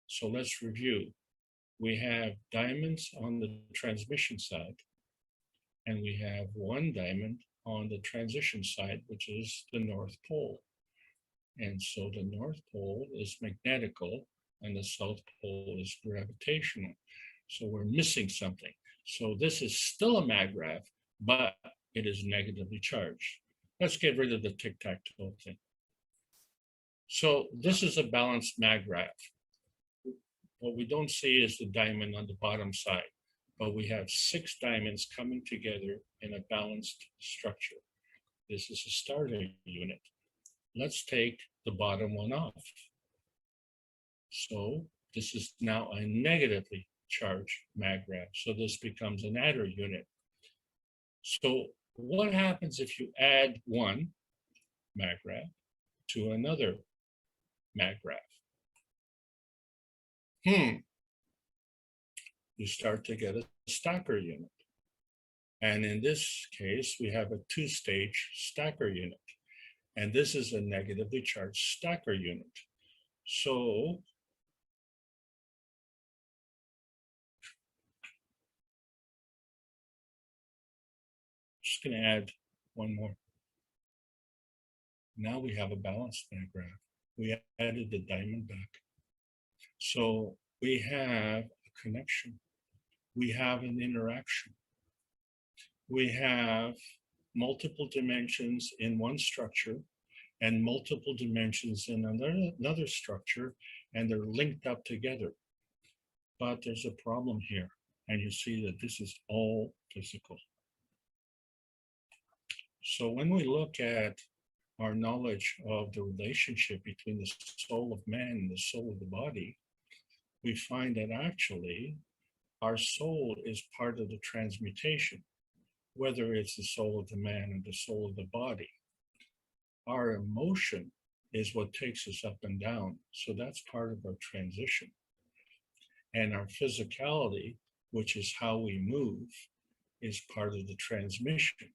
so let's review. We have diamonds on the transmission side, and we have one diamond on the transition side, which is the North Pole. And so the North Pole is magnetical and the South Pole is gravitational. So we're missing something. So this is still a mag-grav, but it is negatively charged. Let's get rid of the tic-tac-toe thing. So this is a balanced mag-grav. What we don't see is the diamond on the bottom side, but we have 6 diamonds coming together in a balanced structure. This is a starter unit. Let's take the bottom one off. So this is now a negatively charged mag-grav. So this becomes an adder unit. So what happens if you add one mag-grav to another mag-grav? You start to get a stacker unit. And in this case, we have a 2-stage stacker unit. And this is a negatively charged stacker unit. So just going to add one more. Now we have a balanced mag-grav. We added the diamond back. So we have a connection. We have an interaction. We have multiple dimensions in one structure and multiple dimensions in another structure, and they're linked up together. But there's a problem here, and you see that this is all physical. So when we look at our knowledge of the relationship between the soul of man and the soul of the body, we find that actually our soul is part of the transmutation, whether it's the soul of the man or the soul of the body. Our emotion is what takes us up and down. So that's part of our transition. And our physicality, which is how we move, is part of the transmission.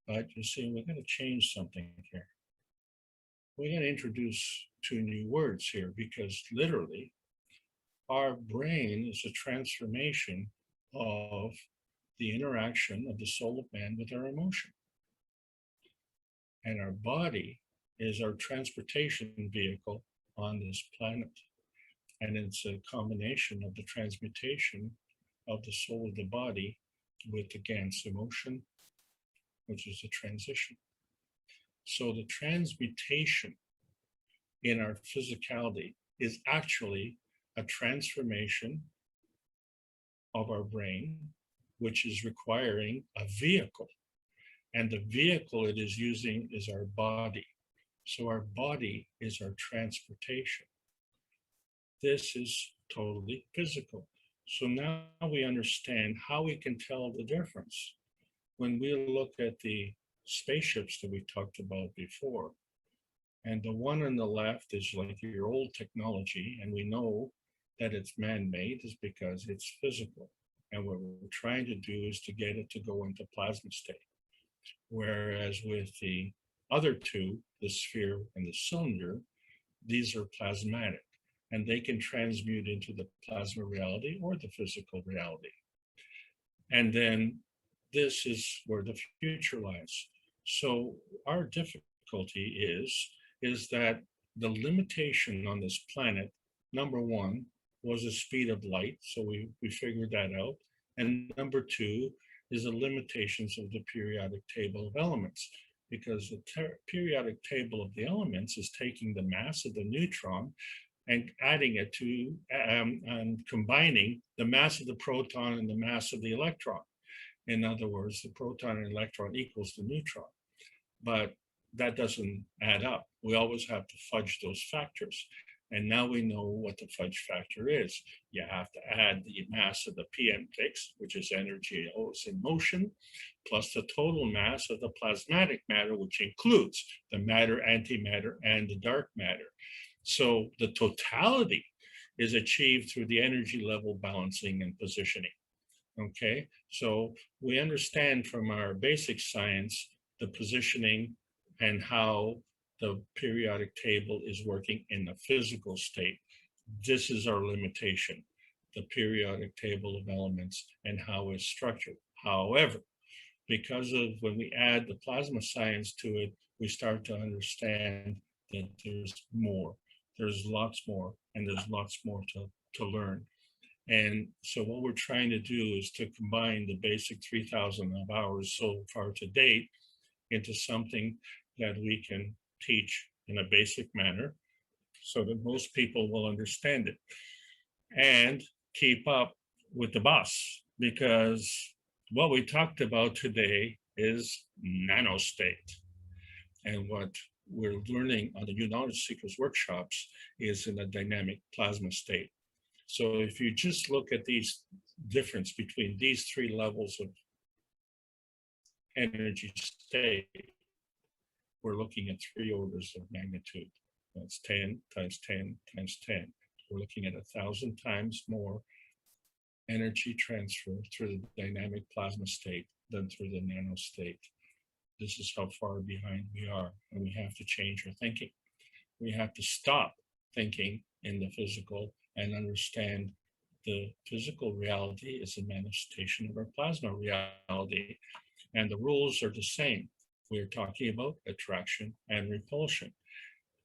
But you see, we're going to change something here. We're going to introduce 2 new words here, because literally our brain is a transformation of the interaction of the soul of man with our emotion. And our body is our transportation vehicle on this planet. And it's a combination of the transmutation of the soul of the body with, again, emotion, which is a transition. So the transmutation in our physicality is actually a transformation of our brain, which is requiring a vehicle. And the vehicle it is using is our body. So our body is our transportation. This is totally physical. So now we understand how we can tell the difference. When we look at the spaceships that we talked about before, and the one on the left is like your old technology, and we know that it's man-made is because it's physical. And what we're trying to do is to get it to go into plasma state. Whereas with the other two, the sphere and the cylinder, these are plasmatic, and they can transmute into the plasma reality or the physical reality. And then this is where the future lies. So our difficulty is that the limitation on this planet, number one, was the speed of light. So we figured that out. And number two is the limitations of the periodic table of elements, because the periodic table of the elements is taking the mass of the neutron and adding it to, and combining the mass of the proton and the mass of the electron. In other words, the proton and electron equals the neutron. But that doesn't add up. We always have to fudge those factors. And now we know what the fudge factor is. You have to add the mass of the PM fix, which is energy always in motion, plus the total mass of the plasmatic matter, which includes the matter, antimatter, and the dark matter. So the totality is achieved through the energy level balancing and positioning. Okay, so we understand from our basic science the positioning and how the periodic table is working in the physical state. This is our limitation, the periodic table of elements and how it's structured. However, because of when we add the plasma science to it, we start to understand that there's more. There's lots more, and there's lots more to learn. And so what we're trying to do is to combine the basic 3,000 of hours so far to date into something that we can teach in a basic manner so that most people will understand it and keep up with the bus, because what we talked about today is nanostate. And what we're learning on the New Knowledge Seekers workshops is in a dynamic plasma state. So if you just look at these difference between these three levels of energy state, we're looking at 3 orders of magnitude. That's 10 times 10 times 10. We're looking at 1,000 times more energy transfer through the dynamic plasma state than through the nano state. This is how far behind we are, and we have to change our thinking. We have to stop thinking in the physical and understand the physical reality is a manifestation of our plasma reality. And the rules are the same. We're talking about attraction and repulsion.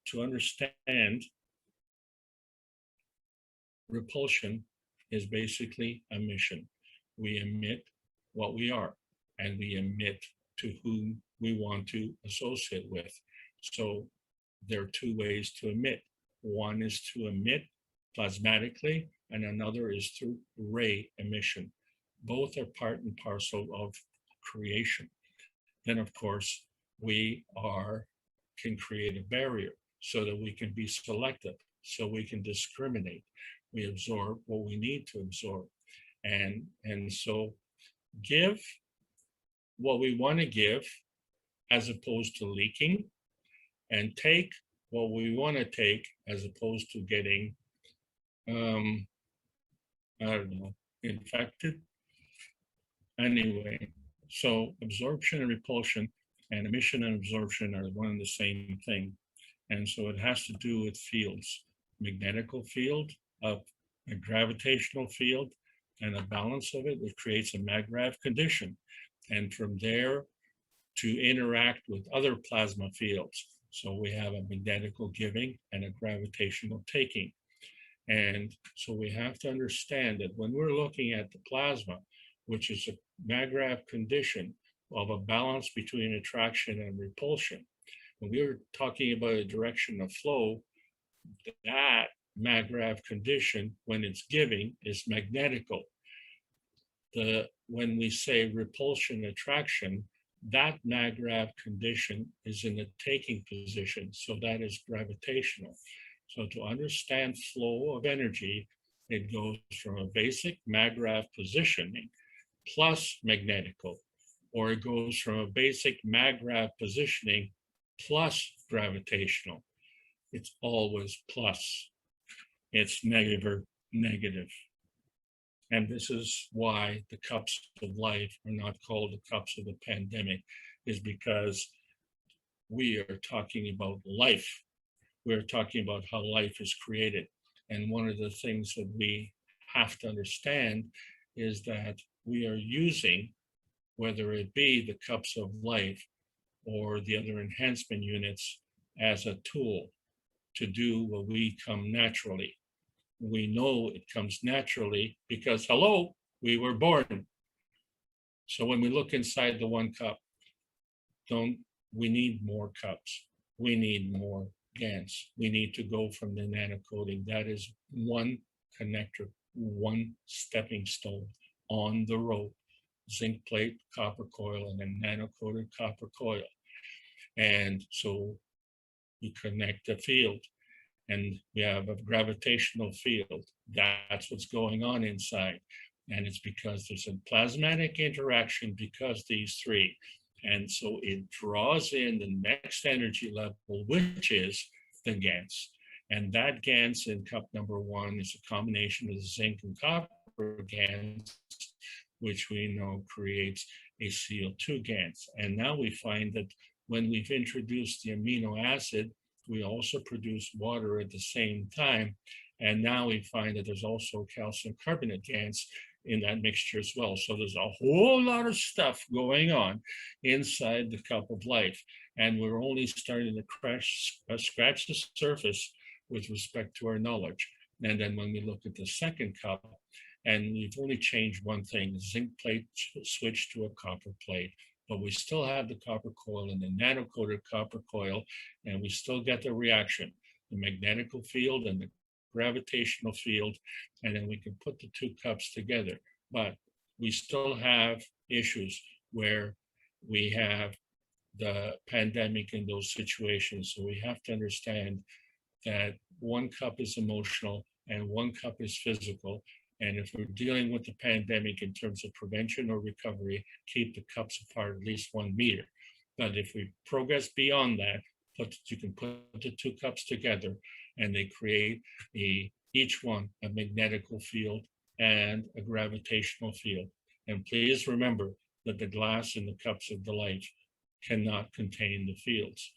To understand, repulsion is basically emission. We emit what we are, and we emit to whom we want to associate with. So there are 2 ways to emit. One is to emit plasmatically, and another is through ray emission. Both are part and parcel of creation. Then, of course, we can create a barrier so that we can be selective, so we can discriminate. We absorb what we need to absorb. And so give what we want to give as opposed to leaking, and take what we want to take as opposed to getting, I don't know, infected. Anyway, so absorption and repulsion and emission and absorption are one and the same thing. And so it has to do with fields, magnetical field, a gravitational field, and a balance of it, which creates a maggrav condition. And from there to interact with other plasma fields. So we have a magnetical giving and a gravitational taking. And so we have to understand that when we're looking at the plasma, which is a maggrav condition of a balance between attraction and repulsion, when we were talking about a direction of flow, that maggrav condition, when it's giving, is magnetical. When we say repulsion attraction, that maggrav condition is in the taking position, so that is gravitational. So to understand flow of energy, it goes from a basic maggrav positioning plus magnetical, or it goes from a basic maggrav positioning plus gravitational. It's always plus. It's negative or negative. And this is why the cups of life are not called the cups of the pandemic, is because we are talking about life. We're talking about how life is created. And one of the things that we have to understand is that we are using, whether it be the cups of life or the other enhancement units, as a tool to do what we come naturally. We know it comes naturally because, hello, we were born. So when we look inside the one cup, we need more cups. We need more GANs. We need to go from the nano coating. That is one connector, one stepping stone on the road. Zinc plate, copper coil, and then nano coated copper coil. And so we connect the field, and we have a gravitational field. That's what's going on inside. And it's because there's a plasmatic interaction because these three. And so it draws in the next energy level, which is the GANs. And that GANs in cup number one is a combination of zinc and copper GANs, which we know creates a CO2 GANs. And now we find that when we've introduced the amino acid, we also produce water at the same time. And now we find that there's also calcium carbonate GANs in that mixture as well. So there's a whole lot of stuff going on inside the cup of life. And we're only starting to scratch the surface with respect to our knowledge. And then when we look at the second cup, and we've only changed one thing, the zinc plate switched to a copper plate, but we still have the copper coil and the nano-coated copper coil, and we still get the reaction, the magnetical field and the gravitational field, and then we can put the two cups together. But we still have issues where we have the pandemic in those situations. So we have to understand that one cup is emotional and one cup is physical. And if we're dealing with the pandemic in terms of prevention or recovery, keep the cups apart at least 1 meter. But if we progress beyond that, you can put the two cups together and they create each one a magnetical field and a gravitational field. And please remember that the glass in the cups of the life cannot contain the fields.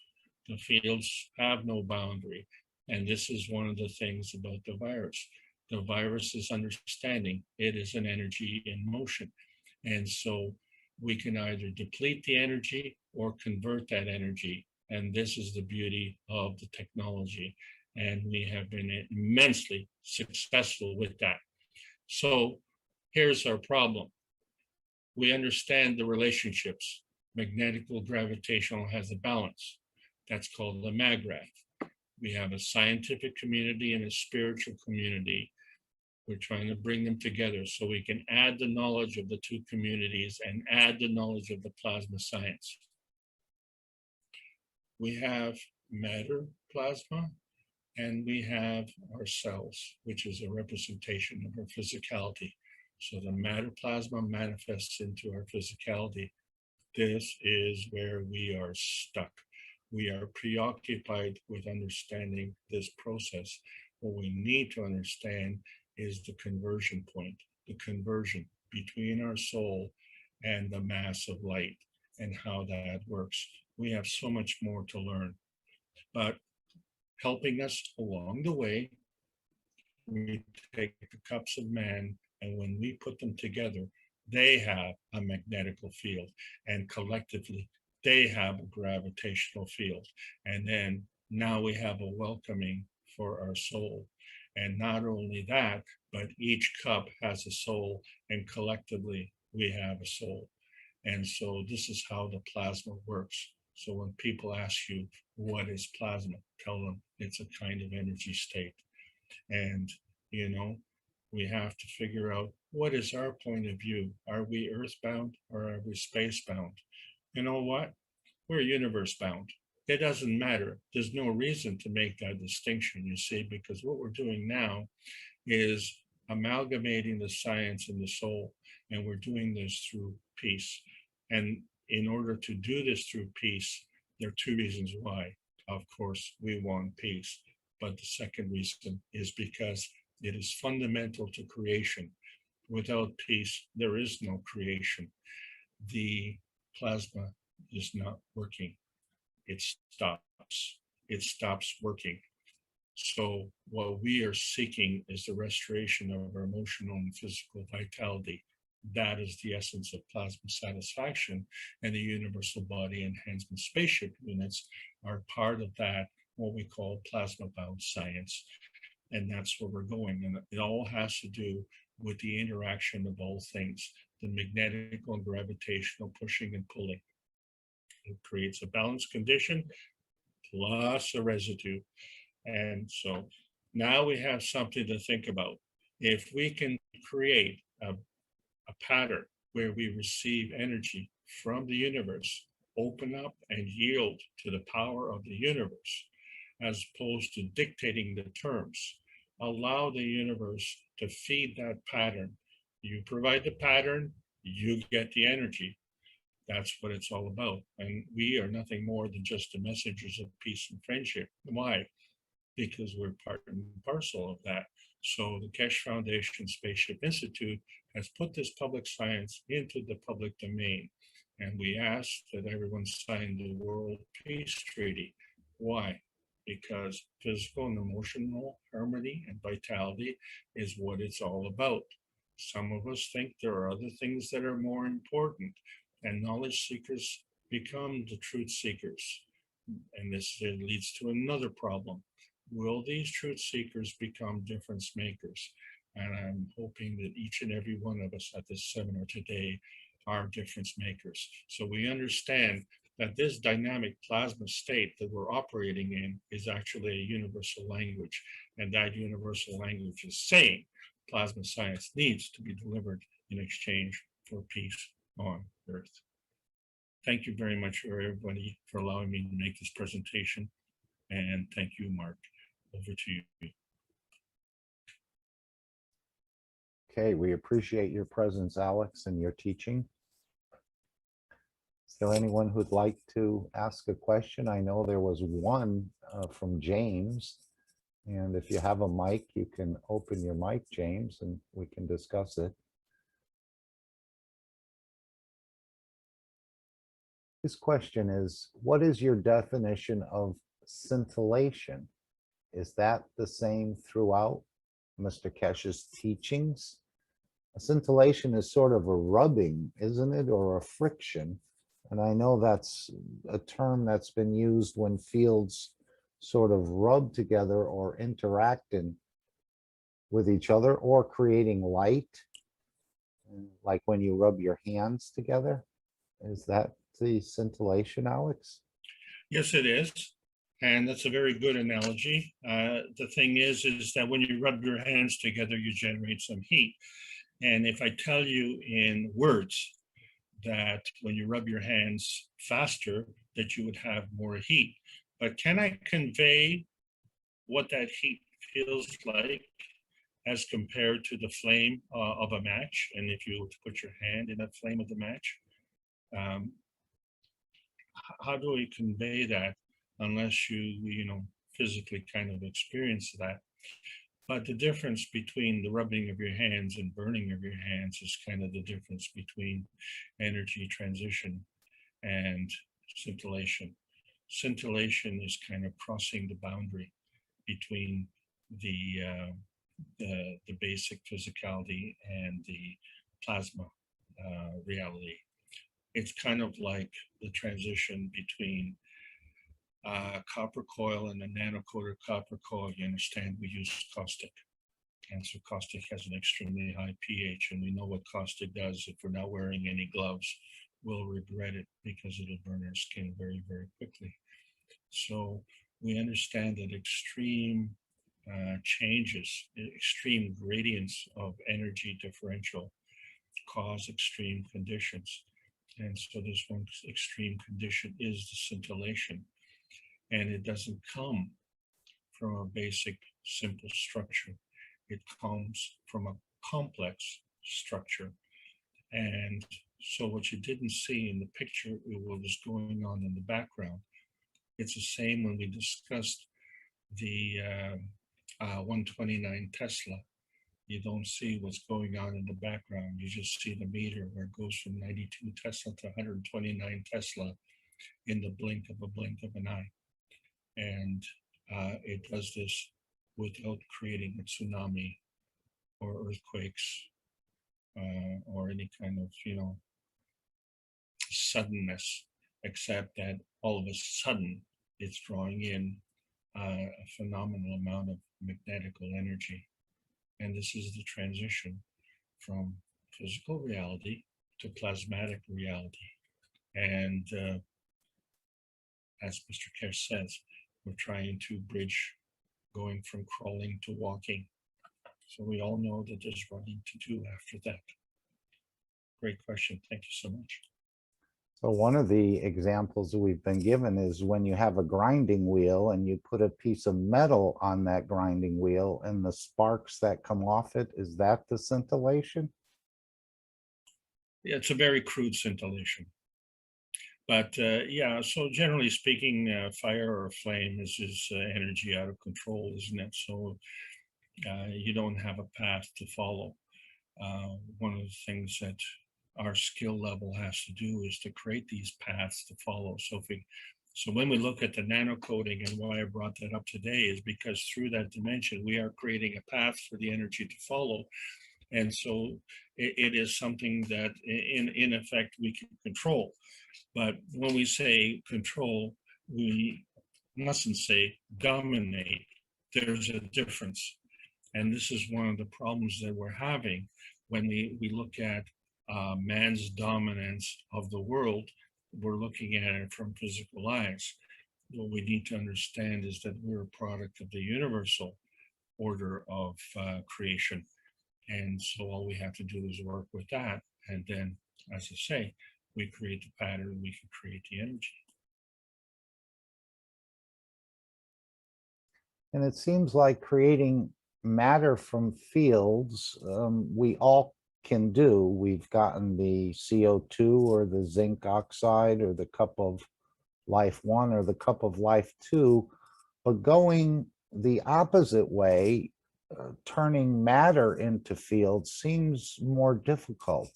The fields have no boundary. And this is one of the things about the virus. The virus is understanding it is an energy in motion. And so we can either deplete the energy or convert that energy. And this is the beauty of the technology. And we have been immensely successful with that. So here's our problem. We understand the relationships. Magnetical, gravitational has a balance. That's called the MAGRAPH. We have a scientific community and a spiritual community. We're trying to bring them together so we can add the knowledge of the two communities and add the knowledge of the plasma science. We have matter plasma, and we have our cells, which is a representation of our physicality. So the matter plasma manifests into our physicality. This is where we are stuck. We are preoccupied with understanding this process. What we need to understand is the conversion point, the conversion between our soul and the mass of light and how that works. We have so much more to learn, but helping us along the way, we take the cups of man, and when we put them together, they have a magnetical field, and collectively they have a gravitational field. And then now we have a welcoming for our soul. And not only that, but each cup has a soul, and collectively we have a soul. And so this is how the plasma works. So when people ask you, what is plasma? Tell them it's a kind of energy state. And, you know, we have to figure out, what is our point of view? Are we earthbound or are we spacebound? You know what? We're universe bound. It doesn't matter. There's no reason to make that distinction, you see, because what we're doing now is amalgamating the science and the soul, and we're doing this through peace. And in order to do this through peace, there are two reasons why. Of course, we want peace, but the second reason is because it is fundamental to creation. Without peace, there is no creation. The plasma is not working. it stops. It stops working. So what we are seeking is the restoration of our emotional and physical vitality. That is the essence of plasma satisfaction, and the universal body enhancement spaceship units are part of that, what we call plasma-bound science. And that's where we're going. And it all has to do with the interaction of all things, the magnetical and gravitational pushing and pulling. It creates a balanced condition plus a residue. And so now we have something to think about. If we can create a pattern where we receive energy from the universe, open up and yield to the power of the universe, as opposed to dictating the terms, allow the universe to feed that pattern. You provide the pattern, you get the energy. That's what it's all about. And we are nothing more than just the messengers of peace and friendship. Why? Because we're part and parcel of that. So the Keshe Foundation Spaceship Institute has put this public science into the public domain. And we ask that everyone sign the World Peace Treaty. Why? Because physical and emotional harmony and vitality is what it's all about. Some of us think there are other things that are more important, and knowledge seekers become the truth seekers. And this leads to another problem. Will these truth seekers become difference makers? And I'm hoping that each and every one of us at this seminar today are difference makers. So we understand that this dynamic plasma state that we're operating in is actually a universal language. And that universal language is saying plasma science needs to be delivered in exchange for peace on Earth. Thank you very much, everybody, for allowing me to make this presentation. And thank you, Mark. Over to you. Okay, we appreciate your presence, Alex, and your teaching. Is there anyone who'd like to ask a question? I know there was one from James. And if you have a mic, you can open your mic, James, and we can discuss it. His question is, what is your definition of scintillation? Is that the same throughout Mr. Keshe's teachings? A scintillation is sort of a rubbing, isn't it, or a friction? And I know that's a term that's been used when fields sort of rub together or interacting with each other or creating light, like when you rub your hands together. Is that the scintillation, Alex? Yes, it is. And that's a very good analogy. The thing is that when you rub your hands together, you generate some heat. And if I tell you in words that when you rub your hands faster, that you would have more heat. But can I convey what that heat feels like as compared to the flame of a match? And if you were to put your hand in that flame of the match, how do we convey that unless you physically kind of experience that? But the difference between the rubbing of your hands and burning of your hands is kind of the difference between energy transition and scintillation. Scintillation is kind of crossing the boundary between the basic physicality and the plasma reality. It's kind of like the transition between copper coil and a nanocoated copper coil. You understand, we use caustic. And so caustic has an extremely high pH, and we know what caustic does. If we're not wearing any gloves, we'll regret it because it'll burn our skin very, very quickly. So we understand that extreme changes, extreme gradients of energy differential cause extreme conditions. And so this one extreme condition is the scintillation. And it doesn't come from a basic, simple structure. It comes from a complex structure. And so what you didn't see in the picture, what was going on in the background, it's the same when we discussed the 129 Tesla. You don't see what's going on in the background. You just see the meter where it goes from 92 Tesla to 129 Tesla. in the blink of an eye. And it does this without creating a tsunami or earthquakes or any kind of, suddenness, except that all of a sudden it's drawing in a phenomenal amount of magnetical energy. And this is the transition from physical reality to plasmatic reality. And as Mr. Kesh says, we're trying to bridge going from crawling to walking. So we all know that there's running to do after that. Great question. Thank you so much. So one of the examples that we've been given is when you have a grinding wheel and you put a piece of metal on that grinding wheel and the sparks that come off it, is that the scintillation? Yeah, it's a very crude scintillation. But yeah, so generally speaking, fire or flame is energy out of control, isn't it? So you don't have a path to follow. One of the things that our skill level has to do is to create these paths to follow. So when we look at the nano coding, and why I brought that up today is because through that dimension, we are creating a path for the energy to follow. And so it is something that in effect we can control. But when we say control, we mustn't say dominate. There's a difference. And this is one of the problems that we're having when we look at man's dominance of the world. We're looking at it from physical eyes. What we need to understand is that we're a product of the universal order of creation. And so all we have to do is work with that. And then, as I say, we create the pattern, we can create the energy. And it seems like creating matter from fields, we all can do. We've gotten the CO2 or the zinc oxide or the cup of life 1 or the cup of life 2, but going the opposite way, turning matter into fields seems more difficult.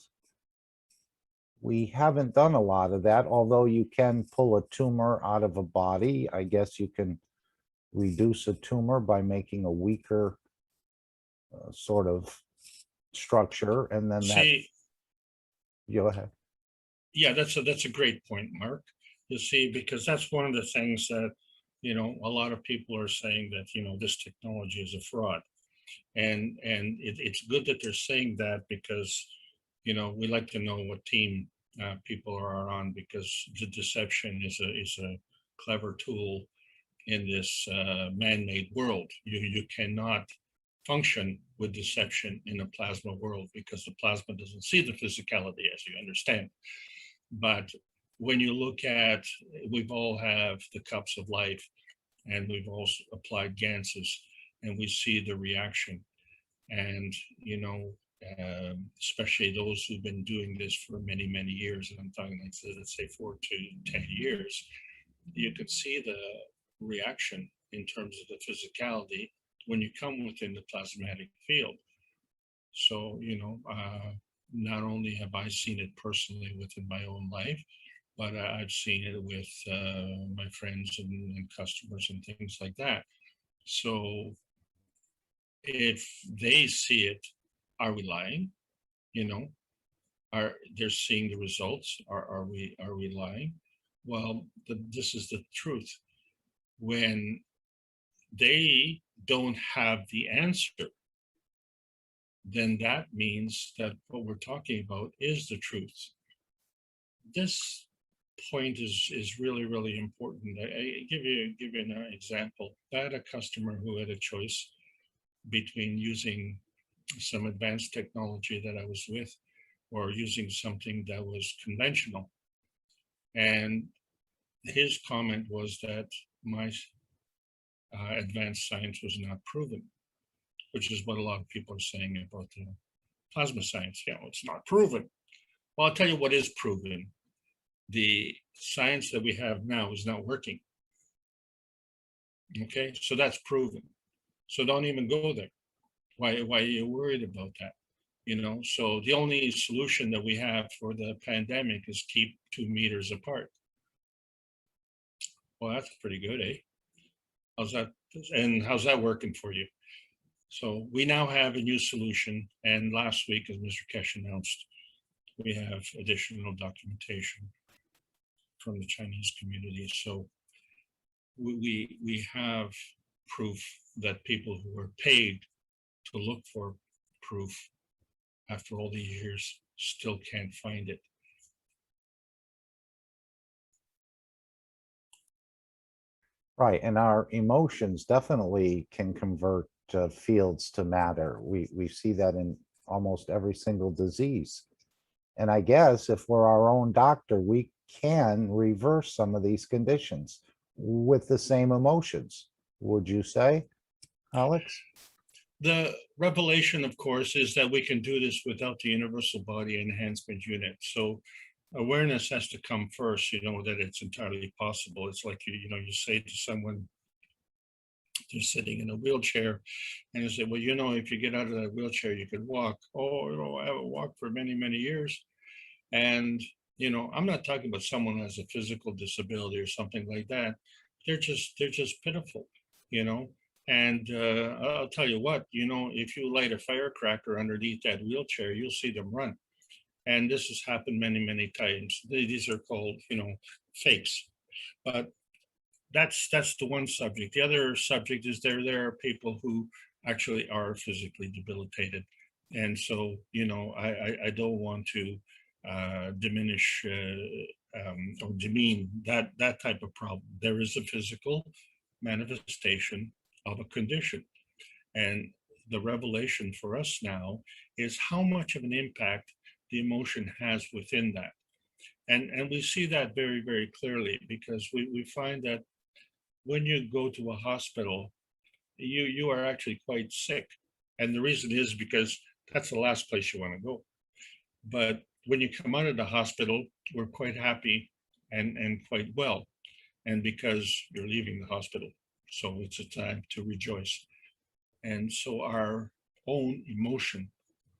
We haven't done a lot of that, although you can pull a tumor out of a body. I guess you can reduce a tumor by making a weaker sort of structure, and then go ahead. Yeah, that's a great point, Mark. You see, because that's one of the things that, a lot of people are saying that, this technology is a fraud. And it's good that they're saying that because, we like to know what team people are on, because the deception is a clever tool in this man-made world. You cannot function with deception in a plasma world because the plasma doesn't see the physicality, as you understand. But when you look at, we've all have the cups of life, and we've also applied Ganses, and we see the reaction. And, especially those who've been doing this for many, many years, and I'm talking like, let's say 4 to 10 years, you could see the reaction in terms of the physicality when you come within the plasmatic field. So, not only have I seen it personally within my own life, but I've seen it with my friends and customers and things like that. So if they see it, are we lying? Are they're seeing the results? Are we lying? Well, this is the truth. When they don't have the answer, then that means that what we're talking about is the truth. This point is really, really important. I give you an example. I had a customer who had a choice between using some advanced technology that I was with or using something that was conventional. And his comment was that my advanced science was not proven, which is what a lot of people are saying about the plasma science. It's not proven. Well, I'll tell you what is proven. The science that we have now is not working. Okay, so that's proven. So don't even go there. Why are you worried about that? So the only solution that we have for the pandemic is keep 2 meters apart. Well, that's pretty good, eh? How's that? And how's that working for you? So we now have a new solution. And last week, as Mr. Kesh announced, we have additional documentation from the Chinese community. So we have proof that people who were paid to look for proof after all these years still can't find it. Right, and our emotions definitely can convert fields to matter. We see that in almost every single disease. And I guess if we're our own doctor, we can reverse some of these conditions with the same emotions. Would you say, Alex? The revelation, of course, is that we can do this without the universal body enhancement unit. So awareness has to come first, that it's entirely possible. It's like, you say to someone, they're sitting in a wheelchair, and you say, well, if you get out of that wheelchair, you could walk. Oh, I haven't walked for many, many years. And, I'm not talking about someone who has a physical disability or something like that. They're just pitiful, And I'll tell you what, if you light a firecracker underneath that wheelchair, you'll see them run. And this has happened many, many times. These are called, fakes. But that's the one subject. The other subject is there are people who actually are physically debilitated. And so, I don't want to diminish or demean that type of problem. There is a physical manifestation of a condition. And the revelation for us now is how much of an impact the emotion has within that. And we see that very, very clearly, because we find that when you go to a hospital, you are actually quite sick. And the reason is because that's the last place you want to go. But when you come out of the hospital, we're quite happy and quite well. And because you're leaving the hospital. So it's a time to rejoice. And so our own emotion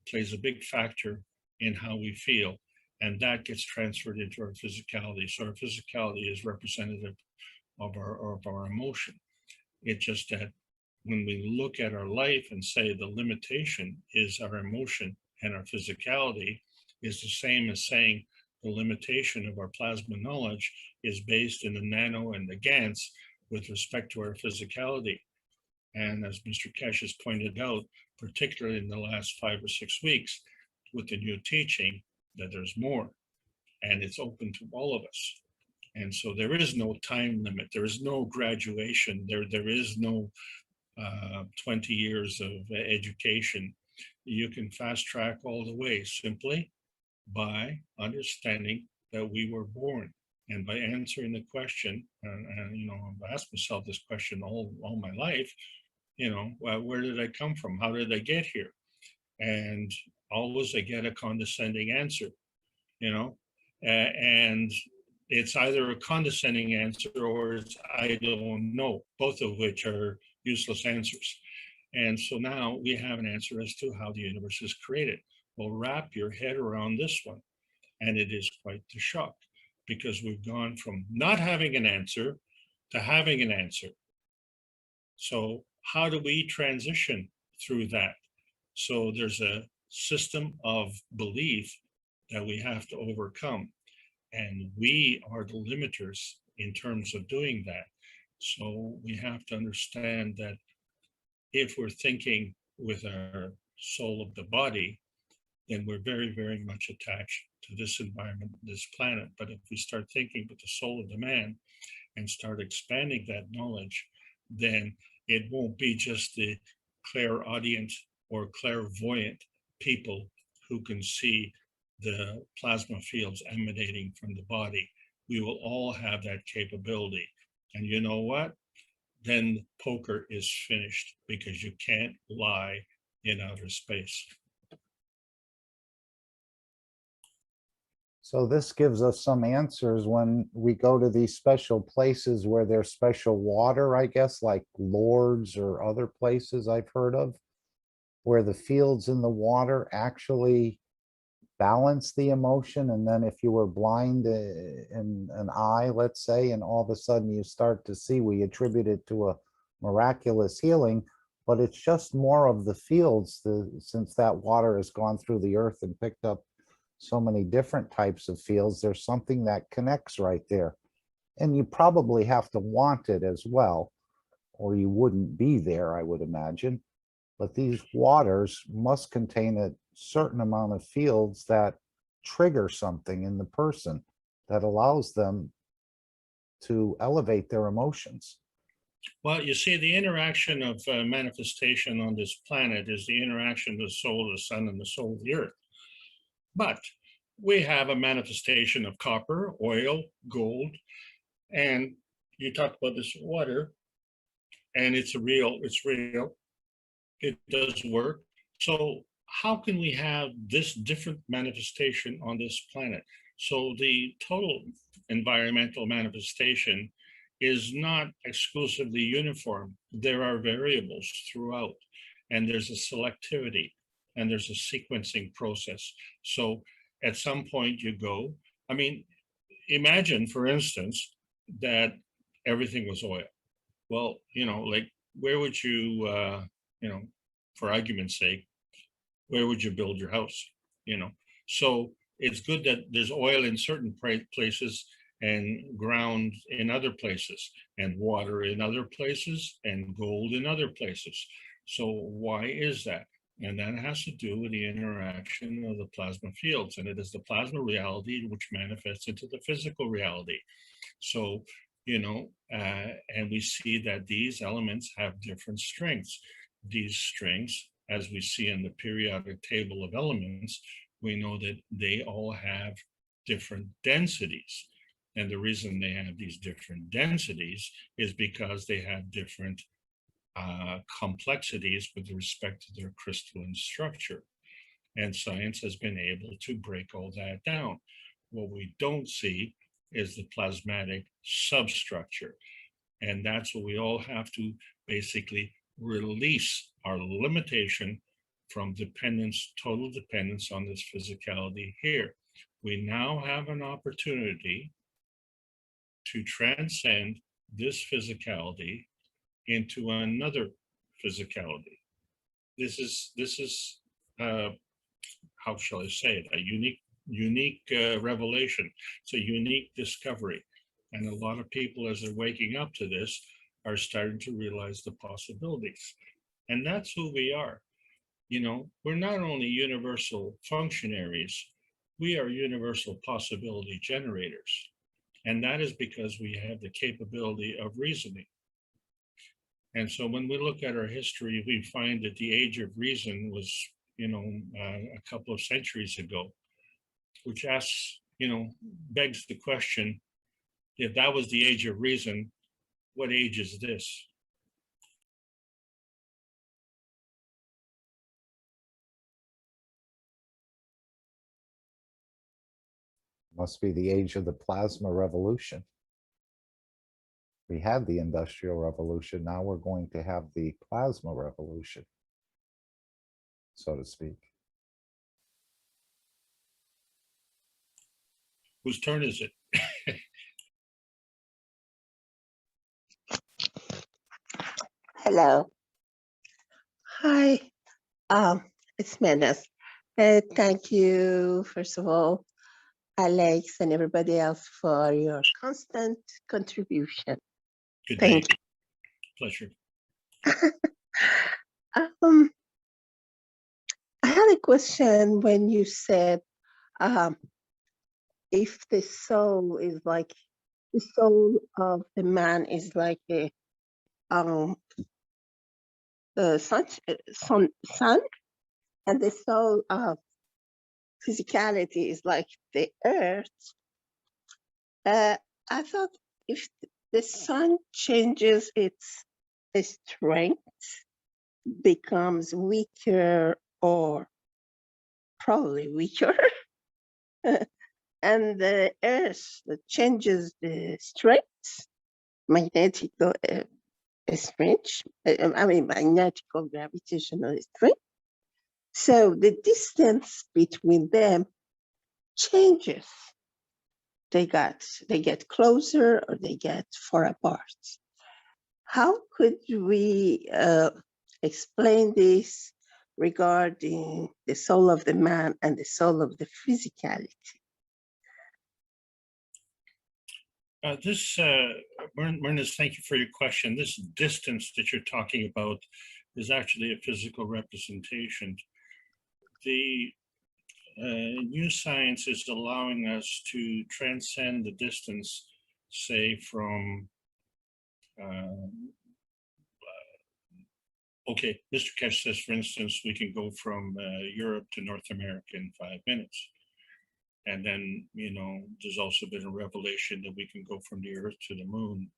plays a big factor in how we feel. And that gets transferred into our physicality. So our physicality is representative of our emotion. It's just that when we look at our life and say the limitation is our emotion and our physicality, is the same as saying the limitation of our plasma knowledge is based in the nano and the GANs with respect to our physicality. And as Mr. Kesh has pointed out, particularly in the last 5 or 6 weeks with the new teaching, that there's more, and it's open to all of us. And so there is no time limit. There is no graduation. There is no 20 years of education. You can fast track all the way simply by understanding that we were born, and by answering the question. And I've asked myself this question all my life. Where did I come from? How did I get here? And always I get a condescending answer. And it's either a condescending answer or it's I don't know, both of which are useless answers. And so now we have an answer as to how the universe is created. Well, wrap your head around this one. And it is quite the shock, because we've gone from not having an answer to having an answer. So how do we transition through that? So there's a system of belief that we have to overcome. And we are the limiters in terms of doing that. So we have to understand that if we're thinking with our soul of the body, then we're very, very much attached to this environment, this planet. But if we start thinking with the soul of the man and start expanding that knowledge, then it won't be just the clairaudient or clairvoyant people who can see the plasma fields emanating from the body. We will all have that capability. And you know what? Then poker is finished, because you can't lie in outer space. So this gives us some answers when we go to these special places where there's special water, I guess, like Lourdes or other places I've heard of, where the fields in the water actually balance the emotion. And then if you were blind in an eye, let's say, and all of a sudden you start to see, we attribute it to a miraculous healing, but it's just more of the fields, since that water has gone through the earth and picked up so many different types of fields, there's something that connects right there. And you probably have to want it as well, or you wouldn't be there, I would imagine. But these waters must contain a certain amount of fields that trigger something in the person that allows them to elevate their emotions. Well, you see, the interaction of manifestation on this planet is the interaction of the soul of the sun and the soul of the earth. But we have a manifestation of copper, oil, gold, and you talked about this water, and it's real, it does work. So how can we have this different manifestation on this planet? So the total environmental manifestation is not exclusively uniform. There are variables throughout, and there's a selectivity, and there's a sequencing process. So at some point you go, I mean, imagine, for instance, that everything was oil. Well, like, where would you, for argument's sake, where would you build your house? So it's good that there's oil in certain places and ground in other places, and water in other places, and gold in other places. So why is that? And that has to do with the interaction of the plasma fields, and it is the plasma reality which manifests into the physical reality. So, and we see that these elements have different strengths. These strengths, as we see in the periodic table of elements, we know that they all have different densities. And the reason they have these different densities is because they have different complexities with respect to their crystalline structure. And science has been able to break all that down. What we don't see is the plasmatic substructure. And that's what we all have to basically release our limitation from dependence, total dependence on this physicality here. We now have an opportunity to transcend this physicality into another physicality. This is how shall I say it, a unique revelation. It's a unique discovery. And a lot of people, as they're waking up to this, are starting to realize the possibilities. And that's who we are. We're not only universal functionaries, we are universal possibility generators. And that is because we have the capability of reasoning. And so when we look at our history, we find that the age of reason was, a couple of centuries ago, which asks, begs the question, if that was the age of reason, what age is this? Must be the age of the plasma revolution. We had the Industrial Revolution. Now we're going to have the plasma revolution, so to speak. Whose turn is it? Hello. Hi. It's Menace. Thank you, first of all, Alex and everybody else, for your constant contribution. Good Thank day. Pleasure. I had a question when you said, if the soul is like, the soul of the man is like a the sun, and the soul of physicality is like the earth. I thought if the sun changes its strength, becomes weaker or probably weaker, and the earth changes the strength, magnetic strength, magnetic or gravitational strength. So the distance between them changes. They get closer or they get far apart. How could we explain this regarding the soul of the man and the soul of the physicality? Myrnas, thank you for your question. This distance that you're talking about is actually a physical representation. The new science is allowing us to transcend the distance, say from, okay, Mr. Kesh says, for instance, we can go from Europe to North America in 5 minutes. And then, you know, there's also been a revelation that we can go from the Earth to the moon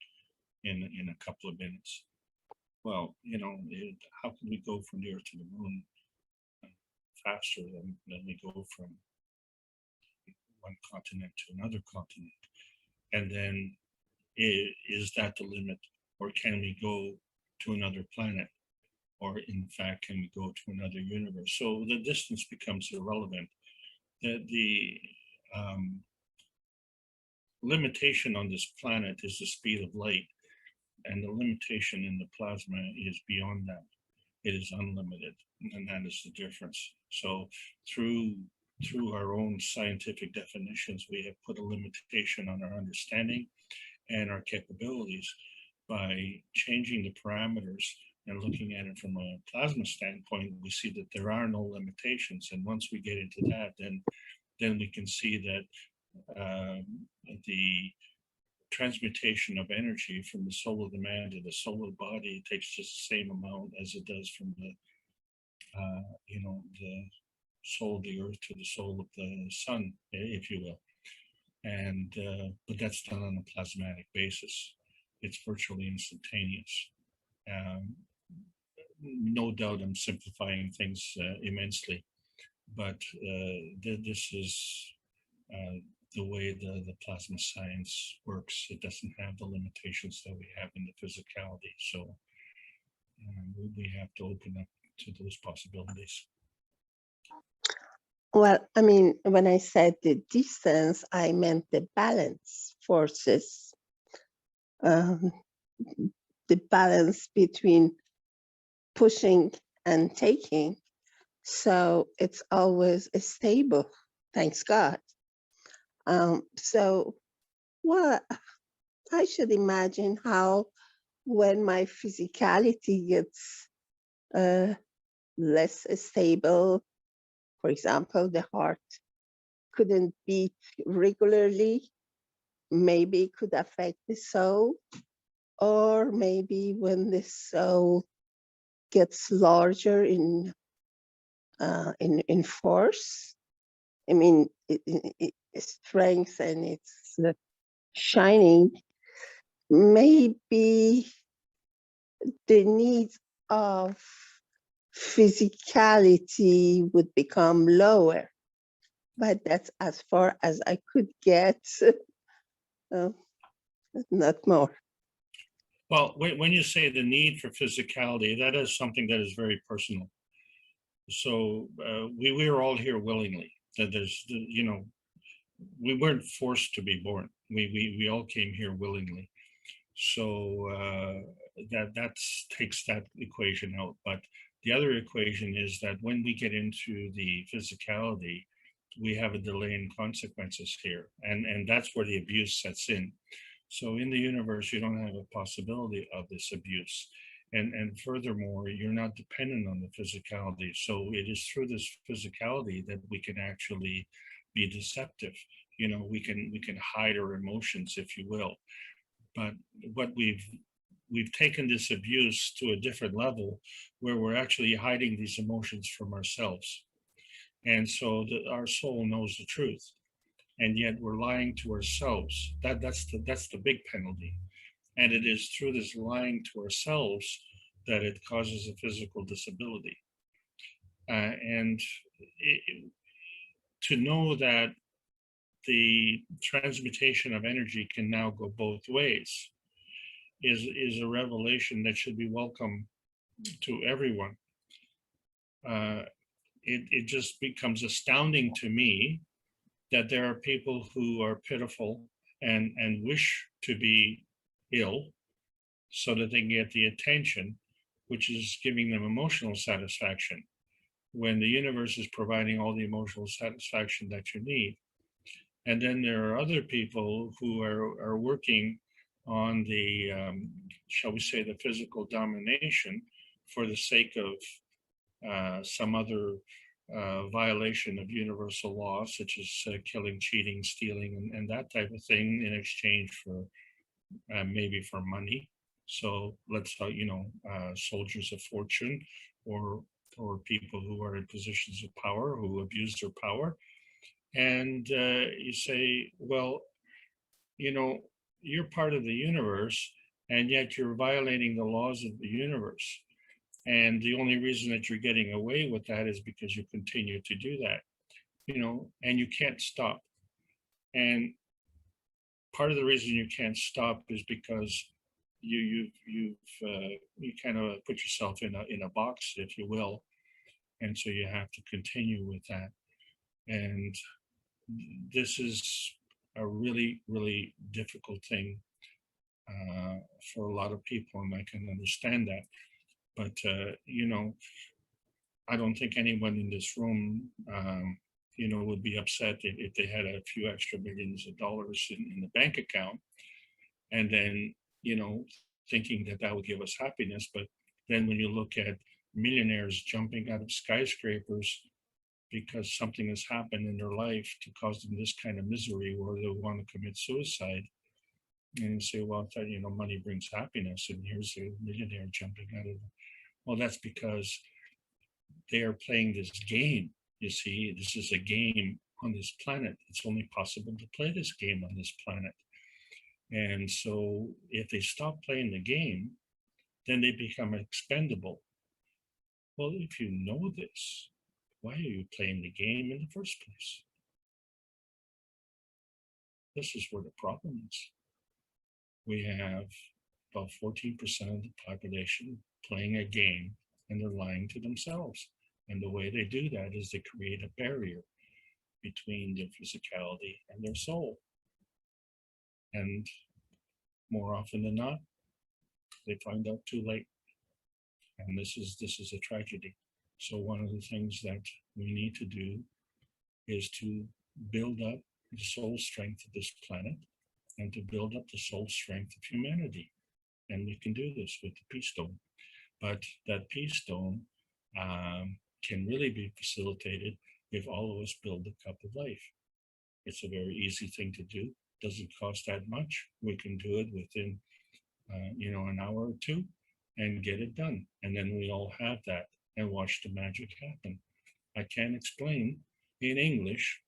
in a couple of minutes. Well, you know, how can we go from the Earth to the moon faster than we go from one continent to another continent? And then is that the limit, or can we go to another planet? Or in fact, can we go to another universe? So the distance becomes irrelevant. The limitation on this planet is the speed of light, and the limitation in the plasma is beyond that. It is unlimited, and that is the difference. So through our own scientific definitions, we have put a limitation on our understanding and our capabilities by changing the parameters and looking at it from a plasma standpoint. We see that there are no limitations, and once we get into that, then we can see that the transmutation of energy from the soul of the man to the soul of the body takes just the same amount as it does from the you know, the soul of the earth to the soul of the sun, if you will. And but that's done on a plasmatic basis. It's virtually instantaneous. No doubt I'm simplifying things immensely, but this is the way the plasma science works. It doesn't have the limitations that we have in the physicality. So we have to open up to those possibilities. Well, I mean, when I said the distance, I meant the balance forces, the balance between pushing and taking. So it's always stable, thanks God. So, well, I should imagine how when my physicality gets less stable, for example, the heart couldn't beat regularly, maybe it could affect the soul, or maybe when the soul gets larger in force, I mean, its strength and its shining, maybe the needs of physicality would become lower. But that's as far as I could get, not more. Well, when you say the need for physicality, that is something that is very personal. So we were all here willingly. That there's, you know, we weren't forced to be born. We all came here willingly. So that takes that equation out. But the other equation is that when we get into the physicality, we have a delay in consequences here, and that's where the abuse sets in. So in the universe, you don't have a possibility of this abuse. And furthermore, you're not dependent on the physicality. So it is through this physicality that we can actually be deceptive. You know, we can hide our emotions, if you will. But what we've taken this abuse to a different level where we're actually hiding these emotions from ourselves. And so our soul knows the truth, and yet we're lying to ourselves. That's the big penalty. And it is through this lying to ourselves that it causes a physical disability. To know that the transmutation of energy can now go both ways is a revelation that should be welcome to everyone. It just becomes astounding to me that there are people who are pitiful and wish to be ill so that they can get the attention, which is giving them emotional satisfaction, when the universe is providing all the emotional satisfaction that you need. And then there are other people who are working on the, shall we say, the physical domination for the sake of some other violation of universal law, such as killing, cheating, stealing, and that type of thing in exchange for maybe for money. So let's soldiers of fortune, or people who are in positions of power who abuse their power. And you say, well, you're part of the universe, and yet you're violating the laws of the universe. And the only reason that you're getting away with that is because you continue to do that, and you can't stop. And part of the reason you can't stop is because you kind of put yourself in a box, if you will, and so you have to continue with that. And this is a really, really difficult thing for a lot of people, and I can understand that. But I don't think anyone in this room, would be upset if they had a few extra millions of dollars in the bank account, and then thinking that that would give us happiness. But then when you look at millionaires jumping out of skyscrapers because something has happened in their life to cause them this kind of misery, or they want to commit suicide, and you say, well, I thought, money brings happiness, and here's a millionaire jumping out of it. Well, that's because they are playing this game. You see, this is a game on this planet. It's only possible to play this game on this planet. And so if they stop playing the game, then they become expendable. Well, if you know this, why are you playing the game in the first place? This is where the problem is. We have about 14% of the population playing a game, and they're lying to themselves. And the way they do that is they create a barrier between their physicality and their soul. And more often than not, they find out too late. And this is a tragedy. So one of the things that we need to do is to build up the soul strength of this planet, and to build up the soul strength of humanity. And we can do this with the peace stone. But that peace stone can really be facilitated if all of us build the cup of life. It's a very easy thing to do. Doesn't cost that much. We can do it within an hour or two and get it done. And then we all have that and watch the magic happen. I can't explain in English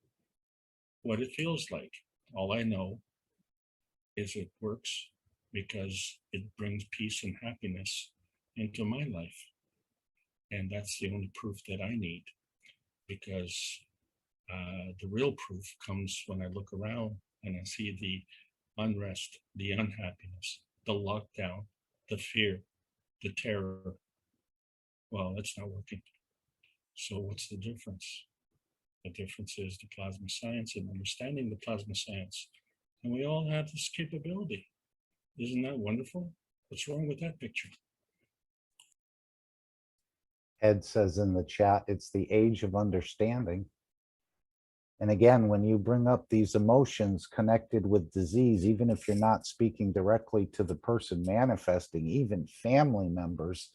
what it feels like. All I know is it works because it brings peace and happiness into my life. And that's the only proof that I need, because the real proof comes when I look around and I see the unrest, the unhappiness, the lockdown, the fear, the terror. Well, it's not working. So what's the difference? The difference is the plasma science and understanding the plasma science. And we all have this capability. Isn't that wonderful? What's wrong with that picture? Ed says in the chat, it's the age of understanding. And again, when you bring up these emotions connected with disease, even if you're not speaking directly to the person manifesting, even family members,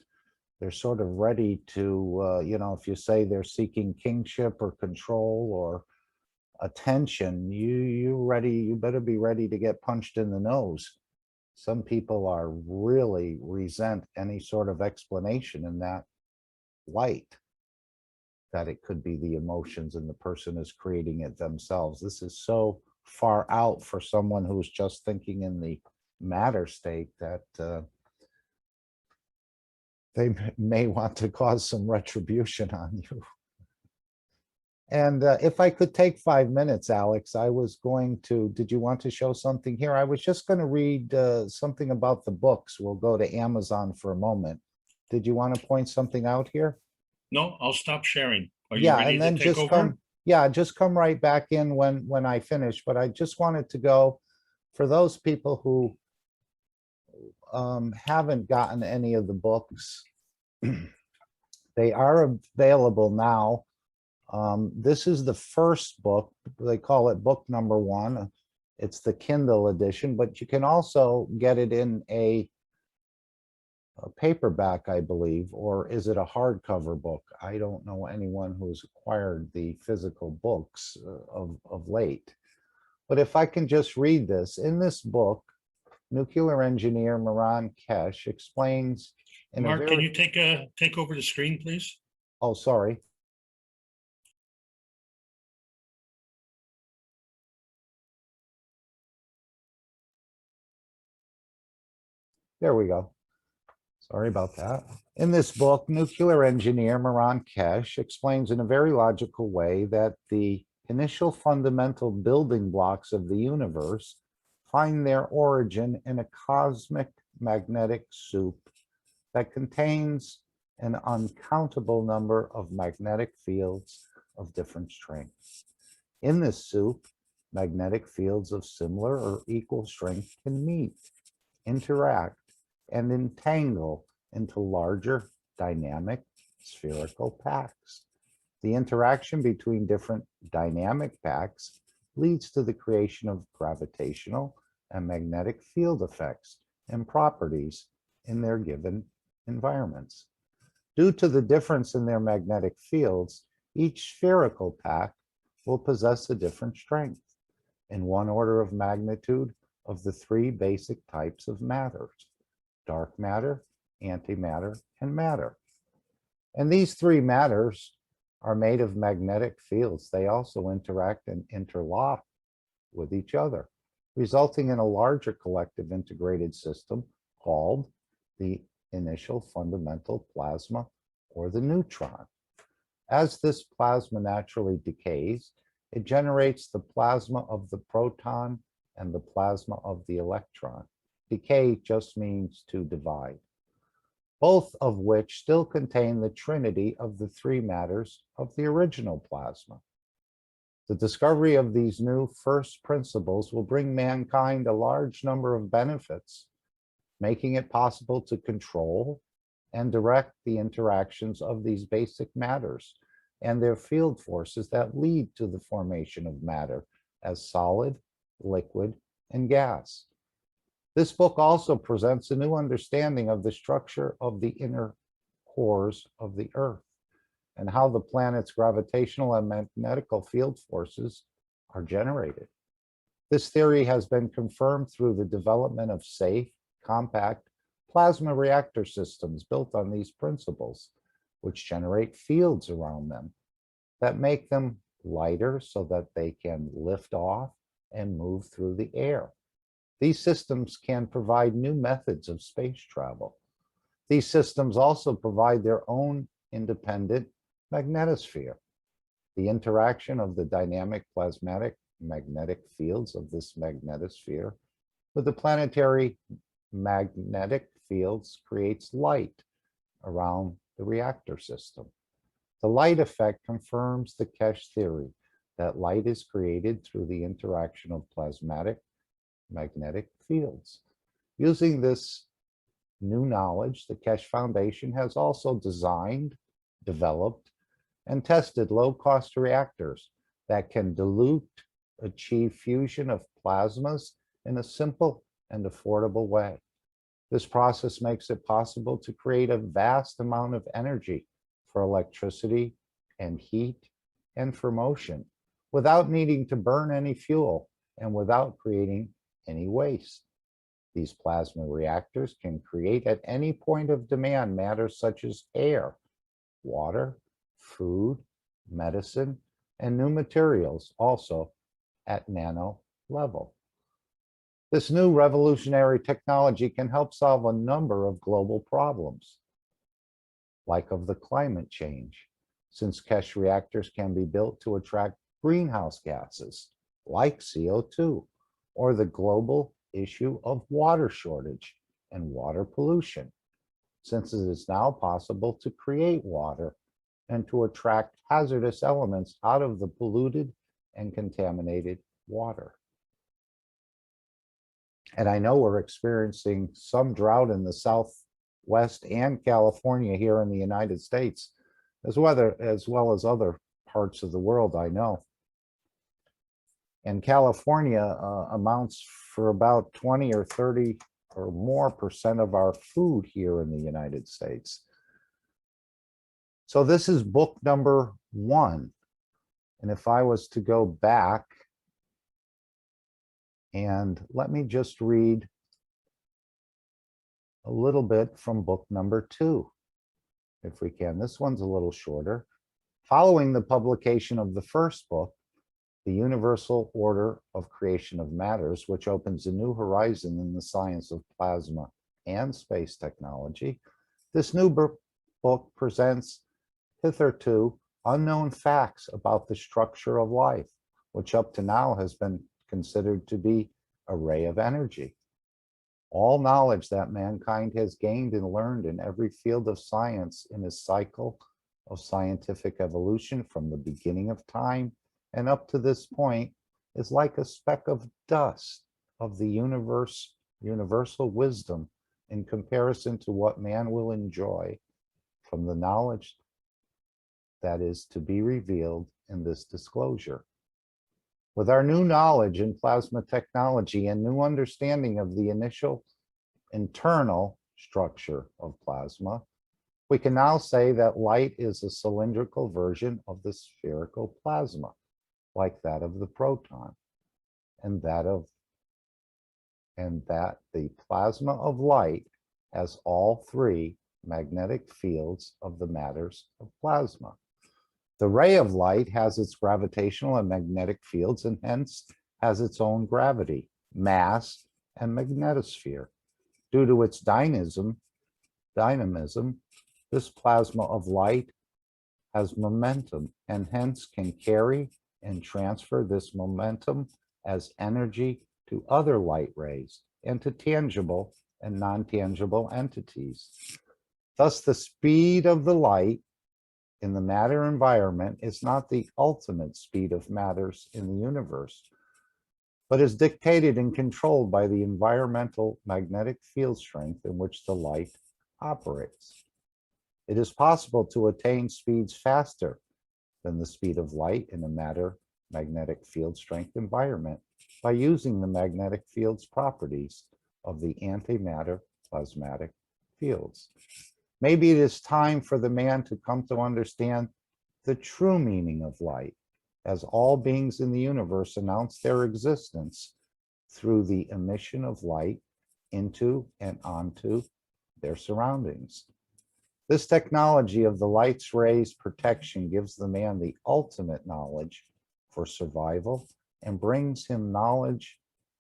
they're sort of ready to, if you say they're seeking kingship or control or attention, you better be ready to get punched in the nose. Some people are really resent any sort of explanation in that light, that it could be the emotions and the person is creating it themselves. This is so far out for someone who's just thinking in the matter state that they may want to cause some retribution on you. And if I could take 5 minutes, Alex, I was going to, did you want to show something here? I was just going to read something about the books. We'll go to Amazon for a moment. Did you want to point something out here? No, I'll stop sharing. Are you Yeah, ready and then to take just over? come. Yeah, just come right back in when I finish, but I just wanted to go for those people who haven't gotten any of the books. They are available now. This is the first book. They call it book number 1. It's the Kindle edition, but you can also get it in a paperback, I believe, or is it a hardcover book? I don't know anyone who's acquired the physical books of late. But if I can just read this, in this book, nuclear engineer Miran Kesh explains in Mark, a can very, you take over the screen, please? oh, sorry. There we go. Sorry about that. In this book, nuclear engineer Miran Kesh explains in a very logical way that the initial fundamental building blocks of the universe find their origin in a cosmic magnetic soup that contains an uncountable number of magnetic fields of different strengths. In this soup, magnetic fields of similar or equal strength can meet, interact, and entangle into larger dynamic spherical packs. The interaction between different dynamic packs leads to the creation of gravitational and magnetic field effects and properties in their given environments. Due to the difference in their magnetic fields, each spherical pack will possess a different strength in one order of magnitude of the 3 basic types of matters: dark matter, antimatter, and matter. And these 3 matters are made of magnetic fields. They also interact and interlock with each other, resulting in a larger collective integrated system called the initial fundamental plasma, or the neutron. As this plasma naturally decays, it generates the plasma of the proton and the plasma of the electron. Decay just means to divide, both of which still contain the trinity of the 3 matters of the original plasma. The discovery of these new first principles will bring mankind a large number of benefits, making it possible to control and direct the interactions of these basic matters and their field forces that lead to the formation of matter as solid, liquid, and gas. This book also presents a new understanding of the structure of the inner cores of the Earth and how the planet's gravitational and magnetical field forces are generated. This theory has been confirmed through the development of safe, compact plasma reactor systems built on these principles, which generate fields around them that make them lighter so that they can lift off and move through the air. These systems can provide new methods of space travel. These systems also provide their own independent magnetosphere. The interaction of the dynamic plasmatic magnetic fields of this magnetosphere with the planetary magnetic fields creates light around the reactor system. The light effect confirms the Kesh theory that light is created through the interaction of plasmatic magnetic fields. Using this new knowledge, the Kesh Foundation has also designed, developed, and tested low-cost reactors that can dilute, achieve fusion of plasmas in a simple and affordable way. This process makes it possible to create a vast amount of energy for electricity and heat and for motion without needing to burn any fuel and without creating any waste. These plasma reactors can create at any point of demand matters such as air, water, food, medicine, and new materials also at nano level. This new revolutionary technology can help solve a number of global problems, like of the climate change, since Kesh reactors can be built to attract greenhouse gases like CO2, or the global issue of water shortage and water pollution, since it is now possible to create water and to attract hazardous elements out of the polluted and contaminated water. And I know we're experiencing some drought in the Southwest and California here in the United States, as well as other parts of the world, I know. And California amounts for about 20 or 30 or more % of our food here in the United States. So this is book number 1. And if I was to go back, and let me just read a little bit from book number 2, if we can. This one's a little shorter. Following the publication of the first book, The Universal Order of Creation of Matters, which opens a new horizon in the science of plasma and space technology, this new book presents hitherto unknown facts about the structure of life, which up to now has been considered to be a ray of energy. All knowledge that mankind has gained and learned in every field of science in its cycle of scientific evolution from the beginning of time and up to this point is like a speck of dust of the universal wisdom in comparison to what man will enjoy from the knowledge that is to be revealed in this disclosure. With our new knowledge in plasma technology and new understanding of the initial internal structure of plasma, we can now say that light is a cylindrical version of the spherical plasma, like that of the proton, and that the plasma of light has all 3 magnetic fields of the matters of plasma. The ray of light has its gravitational and magnetic fields and hence has its own gravity, mass, and magnetosphere. Due to its dynamism, this plasma of light has momentum and hence can carry and transfer this momentum as energy to other light rays and to tangible and non-tangible entities. Thus, the speed of the light in the matter environment is not the ultimate speed of matters in the universe, but is dictated and controlled by the environmental magnetic field strength in which the light operates. It is possible to attain speeds faster than the speed of light in a matter magnetic field strength environment by using the magnetic field's properties of the antimatter plasmatic fields. Maybe it is time for the man to come to understand the true meaning of light, as all beings in the universe announce their existence through the emission of light into and onto their surroundings. This technology of the light's rays protection gives the man the ultimate knowledge for survival and brings him knowledge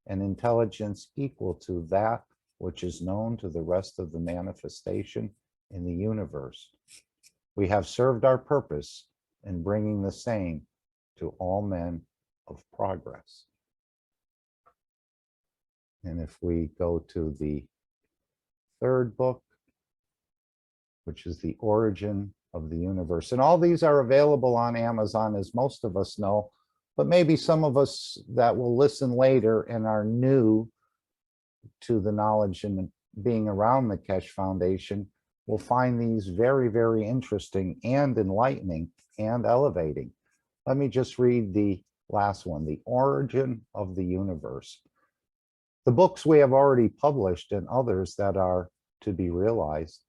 and intelligence equal to that which is known to the rest of the manifestation in the universe. We have served our purpose in bringing the same to all men of progress. And if we go to the 3rd book, which is The Origin of the Universe. And all these are available on Amazon, as most of us know, but maybe some of us that will listen later and are new to the knowledge and being around the Keshe Foundation will find these very, very interesting and enlightening and elevating. Let me just read the last one, The Origin of the Universe. The books we have already published and others that are to be realized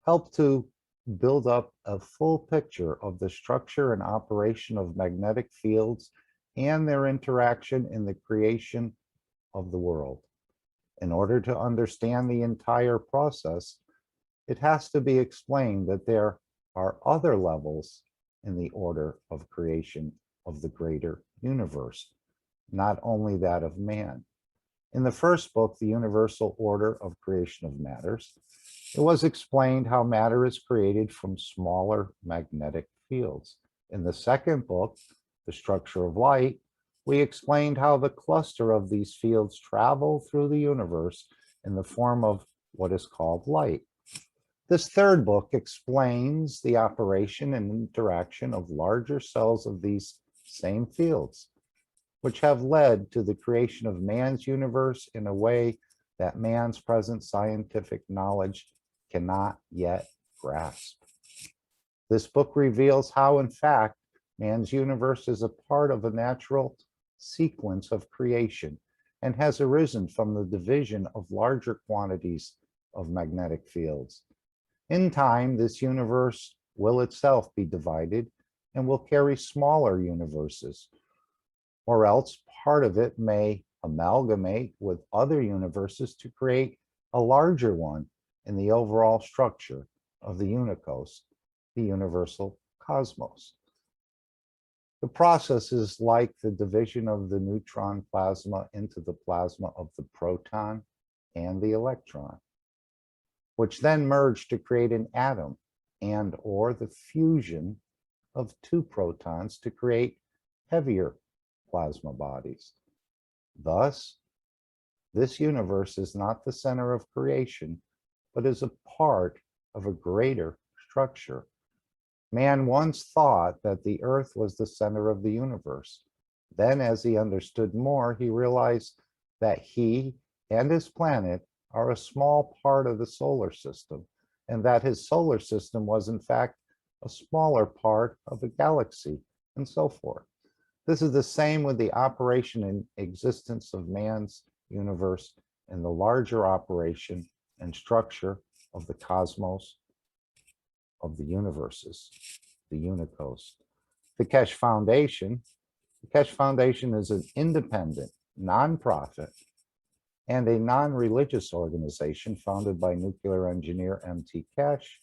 help to build up a full picture of the structure and operation of magnetic fields and their interaction in the creation of the world. In order to understand the entire process, it has to be explained that there are other levels in the order of creation of the greater universe, not only that of man. In the first book, The Universal Order of Creation of Matters, it was explained how matter is created from smaller magnetic fields. In the second book, The Structure of Light, we explained how the cluster of these fields travel through the universe in the form of what is called light. This third book explains the operation and interaction of larger cells of these same fields, which have led to the creation of man's universe in a way that man's present scientific knowledge cannot yet grasp. This book reveals how, in fact, man's universe is a part of a natural sequence of creation and has arisen from the division of larger quantities of magnetic fields. In time, this universe will itself be divided and will carry smaller universes, or else part of it may amalgamate with other universes to create a larger one in the overall structure of the unicos, the universal cosmos. The process is like the division of the neutron plasma into the plasma of the proton and the electron, which then merge to create an atom and or the fusion of two protons to create heavier plasma bodies. Thus, this universe is not the center of creation, but is a part of a greater structure. Man once thought that the Earth was the center of the universe. Then, as he understood more, he realized that he and his planet are a small part of the solar system, and that his solar system was, in fact, a smaller part of a galaxy, and so forth. This is the same with the operation and existence of man's universe and the larger operation and structure of the cosmos, of the universes, the unicos. The Keshe Foundation is an independent, nonprofit, and a non-religious organization founded by nuclear engineer M.T. Keshe,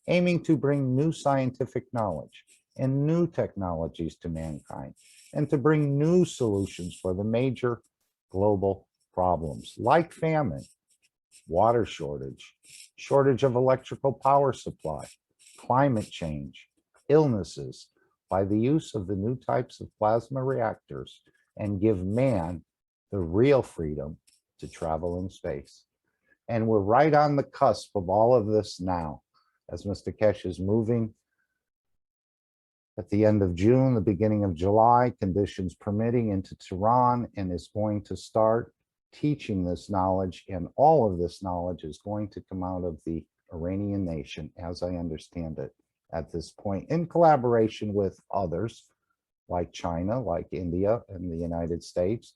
aiming to bring new scientific knowledge and new technologies to mankind, and to bring new solutions for the major global problems like famine, water shortage, shortage of electrical power supply, climate change, illnesses, by the use of the new types of plasma reactors, and give man the real freedom to travel in space. And we're right on the cusp of all of this now, as Mr. Keshe is moving at the end of June, the beginning of July, conditions permitting, into Tehran, and is going to start teaching this knowledge. And all of this knowledge is going to come out of the Iranian nation, as I understand it at this point, in collaboration with others like China, like India, and the United States.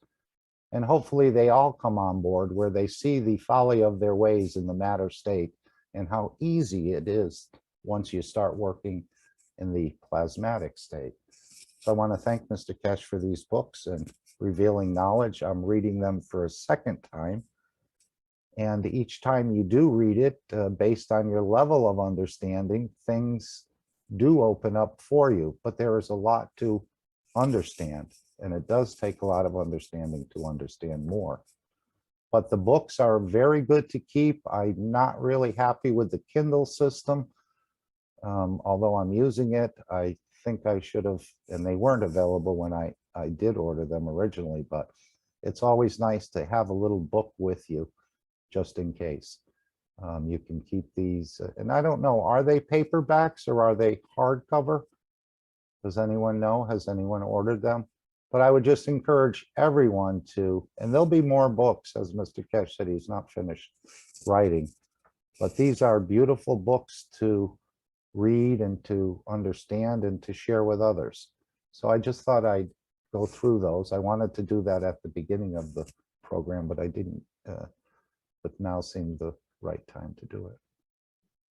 And hopefully they all come on board where they see the folly of their ways in the matter state and how easy it is once you start working in the plasmatic state. So I want to thank Mr. Keshe for these books and revealing knowledge. I'm reading them for a second time. And each time you do read it, based on your level of understanding, things do open up for you, but there is a lot to understand. And it does take a lot of understanding to understand more. But the books are very good to keep. I'm not really happy with the Kindle system. Although I'm using it, I think I should have, and they weren't available when I did order them originally, but it's always nice to have a little book with you just in case. You can keep these, and I don't know, are they paperbacks or are they hardcover? Does anyone know? Has anyone ordered them? But I would just encourage everyone to, and there'll be more books, as Mr. Keshe said, he's not finished writing, but these are beautiful books to read and to understand and to share with others. So I just thought I'd go through those. I wanted to do that at the beginning of the program, but I didn't, but now seemed the right time to do it.